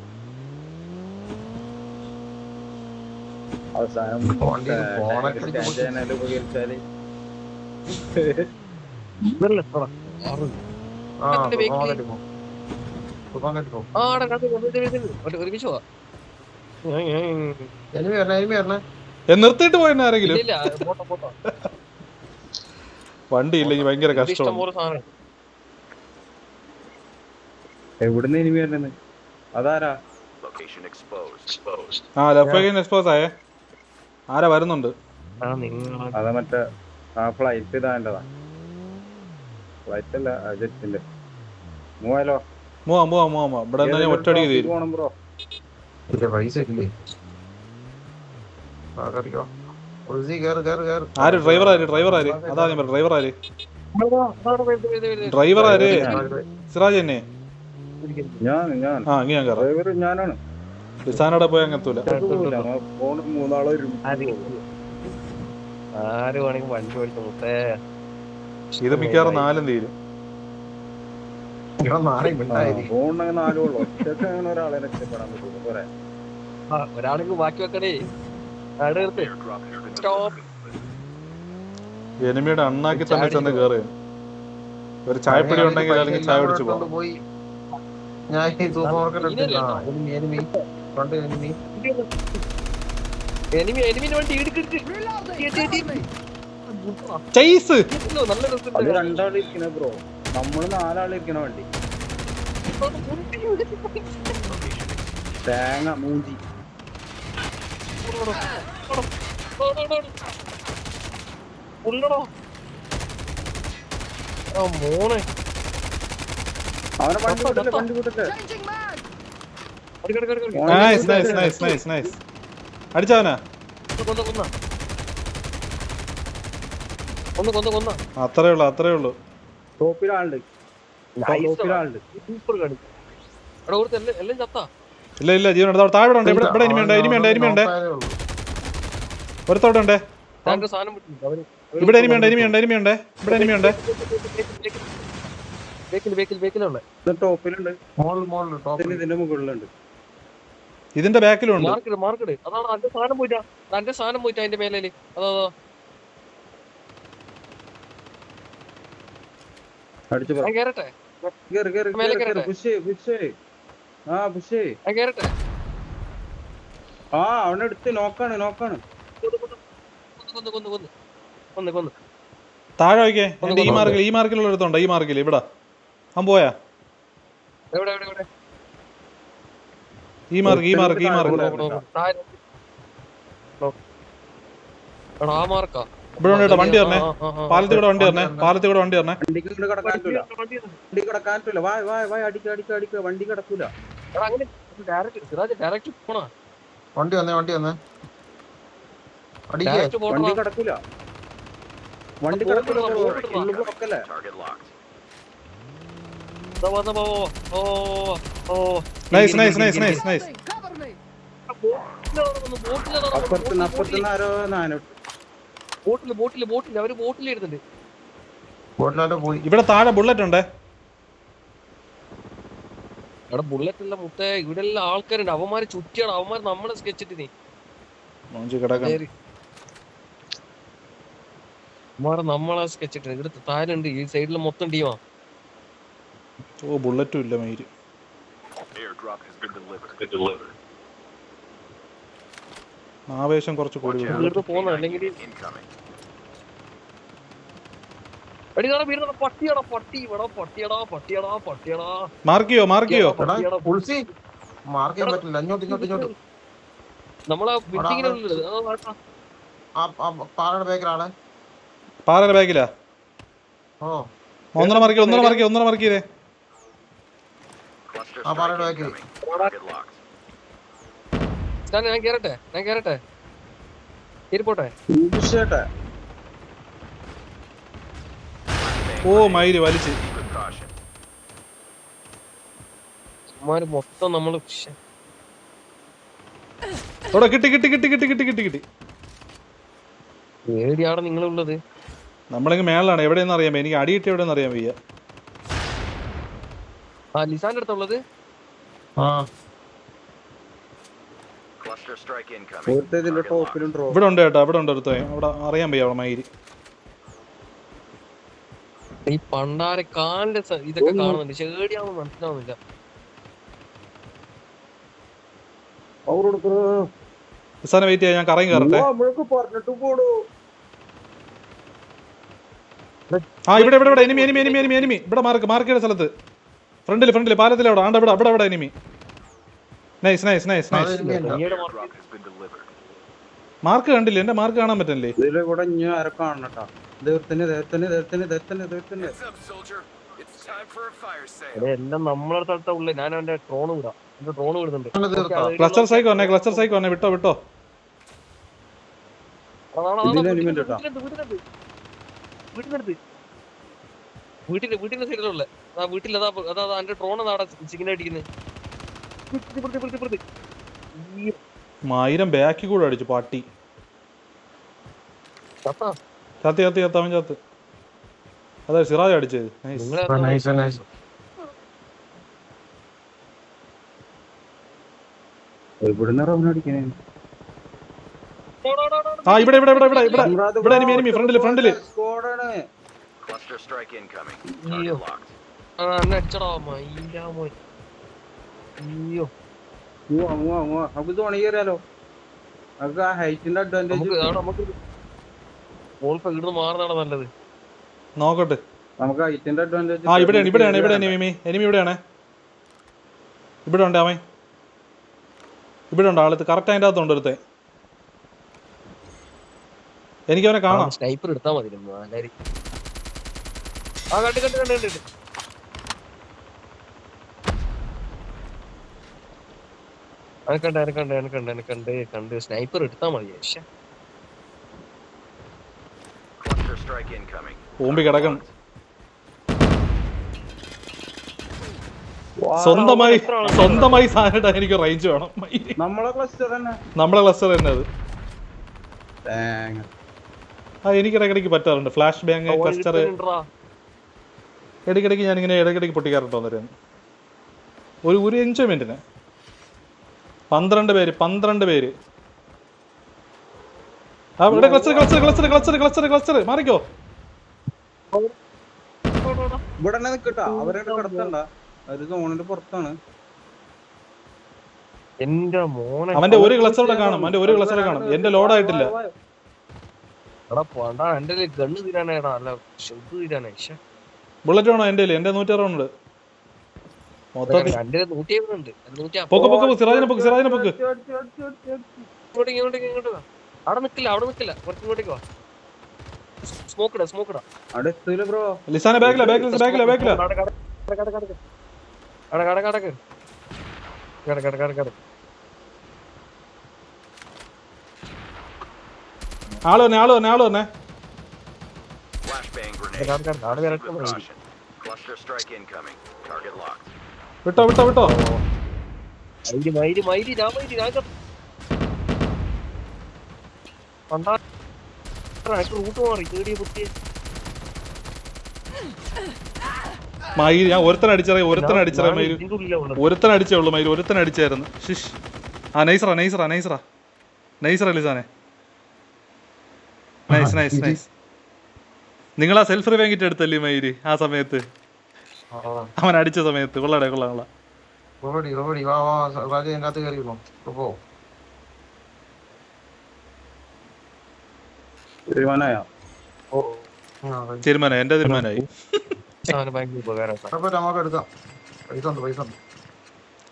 ആടെ കണ്ടു ഒരു വിഷവാ എനിമി വരണേ നിർത്തിയിട്ട് പോയെന്നെ ആരെങ്കിലും ഇല്ല പോട്ടോ വണ്ടി ഇല്ലെങ്കിൽ ഭയങ്കര ഇഷ്ടം കഷ്ടമാണ്. പോലെ സാധനം എവിടുന്ന് ഇനി വരുന്നത്? അതാരാ? Location exposed. ആ ലെഫ്റ്റ് എക്സ്പോസ് ആയേ. ആരാ വരുന്നുണ്ട്? അതാ മറ്റേ ആ ഫ്ലൈറ്റ് ഇതാണ്ടതാ. ഫ്ലൈറ്റ് അല്ല ജെറ്റിന്റെ. മൂവാലോ പോവാം ഇവിടെ എന്താ ഒറ്റയടിക്ക് തീരും. പോണം ബ്രോ. പൈസ ഇല്ലേ? ആര് ഡ്രൈവർ ആര് അതാ ഞാൻ പറഞ്ഞു ഡ്രൈവർ ആര് സിറാജ് തന്നെ. ഞാൻ ആ ഇങ്ങനെ ഞാൻ കയറാം. ഡ്രൈവർ ഞാനാണ്. ലിസാനോടെ പോയി അങ്ങെത്തൂല. മൂന്നാളെ ആര് വേണമെങ്കിൽ വണ്ടി ഓടിച്ചു മുത്തേ. ഇത് മിക്കവാറും 4 തീരും. ഫോണിനങ്ങനെ 4 ഉള്ളു. ഒറ്റക്ക് അങ്ങനെ ഒരാളെ രക്ഷപ്പെടാൻ പറ്റുള്ളൂ. പോരെ ഒരാൾക്ക് ബാക്കി വെക്കണേ. സ്റ്റോപ്പ്. എനിമിയുടെ അണ്ണാക്കി തന്നെ ചെന്ന് കയറി. ഒരു ചായപ്പൊടി ഉണ്ടെങ്കിൽ അല്ലെങ്കിൽ ചായ കുടിച്ചു പോകാം. പോയി ഞാൻ ഈ സൂപ്പർ മാർക്കറ്റ് എനിമിന് വണ്ടി ചൈസ് നല്ല അത് രണ്ടാളിരിക്കണ ബ്രോ. നമ്മള് 4 ആളിരിക്കണ വണ്ടി. തേങ്ങ മൂഞ്ചി മോനെ അവനെ വണ്ടി കൂട്ടല്ലേ. Changing mag. നൈസ് അടിച്ചവനാ. കൊന്ന അത്രേ ഉള്ളു. ടോപ്പിലാളുണ്ട്. സൂപ്പർ കളി. എടാ ഒരു എല്ലാം ചത്താ. ഇല്ല ജീവൻ താഴെ ഉണ്ട്. ഇവിടെ എനിമിയുണ്ട് ഒരുത്തോടെ ഉണ്ട്. ഞങ്ങൾക്ക് സാധനം ഇവിടെ എനിമിയുണ്ട്. ബേക്കിലുള്ള ടോപ്പിലുണ്ട്. ഇതിന്റെ മുകളിലുണ്ട്. ഇതിന്റെ ബാക്കിലുണ്ട്. മാർക്കറ്റ് അതാണ് അന്റെ സാധനം പോയിട്ടാ അതിന്റെ മേലേല്. അതോ അടിച്ചു ഞാൻ കേറട്ടെ. കേറട്ടെ. അവനെ എടുത്ത് നോക്കാണ്. കൊന്ന് താഴെ വയ്ക്കേ. ഈ മാർക്കിലുള്ള എടുത്തോണ്ട്. ഈ മാർക്കിൽ ഇവിടെ അവൻ പോയാ. എവിടെ ഈ മാർക്ക് ആ മാർക്കാ. ഇവിടെ ഉണ്ട് വണ്ടി പറഞ്ഞേ. പാലത്തിൽ കൂടെ വണ്ടി പറഞ്ഞേ. വണ്ടി കിടക്കാനില്ല. വായ അടിക്ക വണ്ടി കിടക്കൂല. ഡയറക്റ്റ് പോണോ? വണ്ടി വന്നേ വണ്ടി കിടക്കൂല. ബ്ലോക്കല്ലേ. Target locked. Nice Cover me. അപ്പുറത്തുനിന്ന് ആരോ ബോട്ടില് അവര് ബോട്ടിലിരുന്നുണ്ട്. ബോട്ടിലായിട്ട് പോയി. ഇവിടെ താഴെ ബുള്ളറ്റ് ഉണ്ട്. അവിടെ ബുള്ളറ്റ് അല്ല മുത്തേ. ഇവിടെ എല്ലാം ആൾക്കാരുണ്ട്. അവന്മാര് ചുറ്റിയാണ്. അവന്മാര് നമ്മളെ സ്കെച്ചിട്ട് നീ നമ്മളെ സ്കെച്ചിട്ട് ഇവിടെ താലുണ്ട്. ഈ സൈഡില് മൊത്തം ടീമാ. ബുള്ളറ്റും ഇല്ല മയില്. Airdrop has been delivered. ആവേശം കുറച്ച് കൂടി. പോകുന്ന അല്ലെങ്കിൽ Incoming. മാർക്കിയോ മാർക്ക് ചെയ്യാൻ പറ്റില്ല. ഇങ്ങോട്ട് നമ്മളെ ബിൽഡിങ്ങിനുള്ളിൽ പാറയുടെ ബാക്കിലാണ്. പാറയുടെ ബാക്കിലാ. ഒന്നര മാർക്കിയേ. ആ പാറയുടെ ബാക്കിൽ. ഞാൻ കേറട്ടെ കേറിപ്പോട്ടെ. മയില് വലിച്ച് മൊത്തം നമ്മള് കിട്ടി. എവിടെയാണ് നിങ്ങളുള്ളത്? നമ്മളിങ്ങ് മേളിലാണ്. എവിടെയെന്ന് അറിയാൻ. എനിക്ക് അടി കിട്ടി എവിടെയെന്ന് അറിയാൻ വയ്യ. ലിസാന്റെ അടുത്തുള്ളത്. Cluster strike incoming. ഇവിടെ ഉണ്ട് കേട്ടോ. ഇവിടെ അറിയാൻ വയ്യ. അവിടെ മയില് ഈ പണ്ടാര കാലിന്റെ ഇതൊക്കെ കാണുന്നുണ്ട്. ശേടിയാണെന്ന് മനസ്സിലാവുന്നില്ല. ലിസാനെ വെയിറ്റ് ചെയ്യാം, ഞാൻ കറങ്ങി കയറട്ടെ. പറഞ്ഞിട്ട് പോടൂ. ആ ഇവിടെ ഇവിടെ ഇവിടെ enemy enemy enemy enemy enemy ഇവിടെ മാർക്കിയുടെ സ്ഥലത്ത് ഫ്രണ്ടില് പാലത്തിലെ അവിടെ ആണ്ട് ഇവിടെ ഇവിടെ enemy. Nice nice nice nice. Mark കണ്ടില്ലേ? എന്റെ മാർക്ക് കാണാൻ പറ്റില്ലേ? ഇതിലൂടെ ഇനി ആരെ കാണണട്ടാ. Heads up, soldier. It's time for a fire sale. എല്ലാം നമ്മളെ സ്ഥലത്താ ഉള്ളു. ഞാൻ അവന്റെ ഡ്രോൺ വിടാം, എന്റെ ഡ്രോൺ വിടുന്നുണ്ട്. ക്ലസ്റ്റർ സൈക്കോ വന്നെ വിട്ടോ. വീട്ടിന്റെ സൈഡിലുള്ള വീട്ടിൽ അതാ എന്റെ ഡ്രോൺ നാടാ ചിക്കൻ അടിക്കുന്നത്. 1000 ബാക്കി കൂടെ അടിച്ചു പാട്ടി. ചത്ത് അവൻ ചത്ത്. അതെ സിറാജ് അടിച്ചത്. ആ ഇവിടെ എനിമി ഫ്രണ്ടില്. Cluster strike incoming. അയ്യോ Target locked. അടിച്ചടാ മൈലാമോ. അയ്യോ നമുക്ക് തോണി കയറിയാലോ? നമുക്ക് ആ ഹൈറ്റിന്റെ അഡ്വാൻറ്റേജ് നമുക്ക് ഇവിടുന്ന് മാറുന്നതാണ് നല്ലത്. നോക്കട്ടെ. നമുക്ക് ഹൈറ്റിന്റെ അഡ്വാൻറ്റേജ്. ആ ഇവിടെയാണ് എനിമി ഇവിടെയാണ്. ഇവിടെ ഉണ്ട് അവൻ. ഇവിടെ ഉണ്ട് ആളത്ത് കറക്റ്റ് അതിൻ്റെ അകത്തുണ്ട് ഒരുത്തെ. എനിക്ക് അവനെ കാണാം. സ്നൈപ്പർ എടുത്താൽ മതി. ആ കണ്ട് സ്നൈപ്പർ എടുത്താ മതി. Cluster strike incoming. ഓമ്പി കിടക്കണം. സ്വന്തമായി സാധനം ഇടാൻ എനിക്ക് റേഞ്ച് വേണം. നമ്മളെ ക്ലസ്റ്റർ തന്നെ അത്. ആ എനിക്ക് ഇടയ്ക്കിടയ്ക്ക് പറ്റാറുണ്ട്. ഫ്ലാഷ് ബാങ്ക് ക്ലസ്റ്റർ ഇടയ്ക്കിടയ്ക്ക് ഞാനിങ്ങനെ ഇടയ്ക്കിടയ്ക്ക് പൊട്ടിക്കാറുണ്ടോ അന്നേരം ഒരു എൻജോയ്മെന്റിന്. 12 പേര്. ആ ഇവിടെ ക്ലസ്റ്റർ മാറിക്കോ. ഇവിടെ നിക്കട്ടാ. അവരെ കിടത്തണ്ട. ഒരു സോണിന്റെ പുറത്താണ്. എന്റെ മോനെ അവന്റെ ഒരു ക്ലസ്റ്റർ കാണും. എന്റെ ലോഡായിട്ടില്ല. എന്റെ ഗണ്ണ് തീരാനായിടാ. അല്ല ഷെഡ് തീരാനായി. ബുള്ളറ്റ് വേണോ? എന്റെ 160 ഉണ്ട്. മൊത്തത്തിൽ സിറാജിനെ പൊക്ക്. ഇങ്ങോട്ട് അവിടെ നിക്കില്ല. കുറച്ച് ഇങ്ങോട്ടേക്ക് വാ. സ്മോക്കിടാ. ലിസാനെ ബാക്കില. ആള് വന്നേ. Flashbang grenade. Caution. Cluster strike incoming. Target locked. വിട്ടോ. റൂട്ട് മാറി കേടിയ കുത്തിയെ. മയില് ഞാൻ ഒരുത്തനടിച്ചേ മയില്. ഒരുത്തനടിച്ചായിരുന്നു. ഷിഷ്. ആ നൈസറാ ലിസാനെ. നൈസ്. നിങ്ങളാ സെൽഫ് റിവെങ്കിട്ട് എടുത്തല്ലേ മയില് ആ സമയത്ത്? അവൻ അടിച്ച സമയത്ത്. കൊള്ളാം. തീരുമാനം എന്റെ തീരുമാനമായി.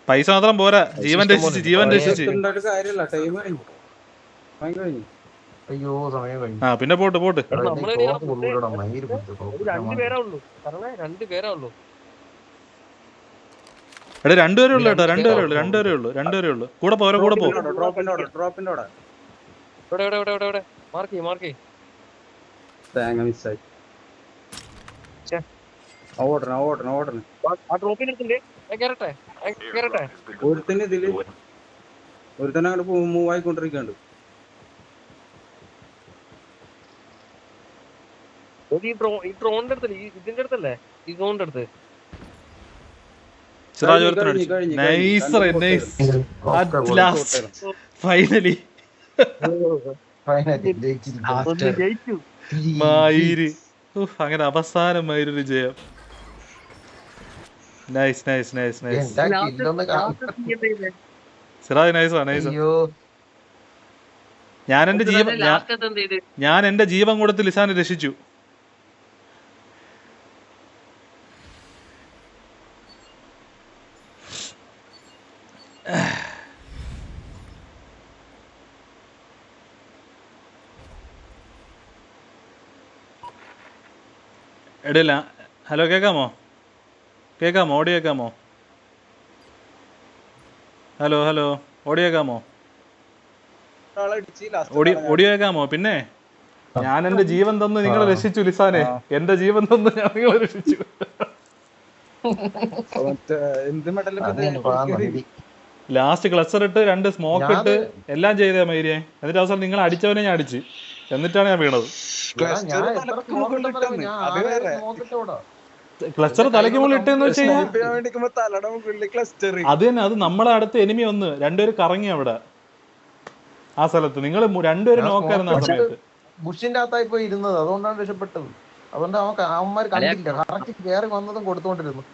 പൈസ മാത്രം പോരാ, ജീവൻ രക്ഷിച്ച്. ആ പിന്നെ പോട്ട്. എടാ 2 പേരേ ഉള്ളു കേട്ടോ. 2 പേരേ ഉള്ളു. കൂടെ പോ. ഒരുത്തന്നെ അങ്ങോട്ട് മൂവ് ആയിക്കൊണ്ടിരിക്കണ്ട്. ഇതിന്റെ അടുത്തല്ലേ ഈ സോണിന്റെ അടുത്ത്. ഫൈനലി മയിര്. അങ്ങനെ അവസാനം മയിരൊരു ജയം. നൈസ്. സിറാജ് നൈസാ നൈസാ. അയ്യോ ഞാൻ എന്റെ ജീവൻ ലാസ്റ്റ് എന്ത് ചെയ്ത് ഞാൻ എന്റെ ജീവൻ കൊടുത്ത് ലിസാനെ രക്ഷിച്ചു. ഇടയില്ല. ഹലോ കേൾക്കാമോ? ഓടി കേൾക്കാമോ? ഹലോ ഹലോ ഓടി കേൾക്കാമോ? ഓടി കേൾക്കാമോ? പിന്നെ ഞാൻ എന്റെ ജീവൻ തന്ന് നിങ്ങളെ രക്ഷിച്ചു ലിസാനെ. എന്റെ ജീവൻ തന്ന് ഞാൻ നിങ്ങളെ രക്ഷിച്ചു. എന്ത് മെഡൽ ലാസ്റ്റ് ക്ലസ്റ്റർ ഇട്ട് 2 സ്മോക്ക് ഇട്ട് എല്ലാം ചെയ്തേ മൈരിയെ. എന്നിട്ട് അവസാനം നിങ്ങൾ അടിച്ചവനെ ഞാൻ അടിച്ച്, എന്നിട്ടാണ് ഞാൻ വീണത്. ക്ലസ്റ്റർ തലയ്ക്ക് മുകളിൽ ഇട്ടെന്ന് വെച്ച് കഴിഞ്ഞാൽ അത് തന്നെ. അത് നമ്മളെ അടുത്ത് എനിമി വന്ന് 2 പേര് കറങ്ങി അവിടെ ആ സ്ഥലത്ത്. നിങ്ങൾ 2 പേര് നോക്കായിരുന്നു ആ സമയത്ത്. ബുഷിന്റെ അകത്തായി പോയി ഇരുന്നത്, അതുകൊണ്ടാണ് രക്ഷപ്പെട്ടത്. അതുകൊണ്ട് അവന്മാർ കണ്ടില്ല, കറക്റ്റ് കയറി വന്നതും കൊടുത്തോണ്ടിരുന്നു.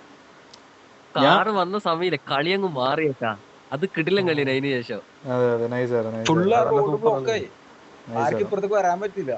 കാറ് വന്ന സമയത്ത് കളി അങ്ങ് മാറിയേക്കാ. അത് കിടിലം കളിയാണ് അതിന് ശേഷം. അതെ അതെ നൈസ് ഫുള്ള് റോഡ് ബ്ലോക്കായി, ആർക്കും ഇപ്പുറത്തേക്ക് വരാൻ പറ്റില്ല.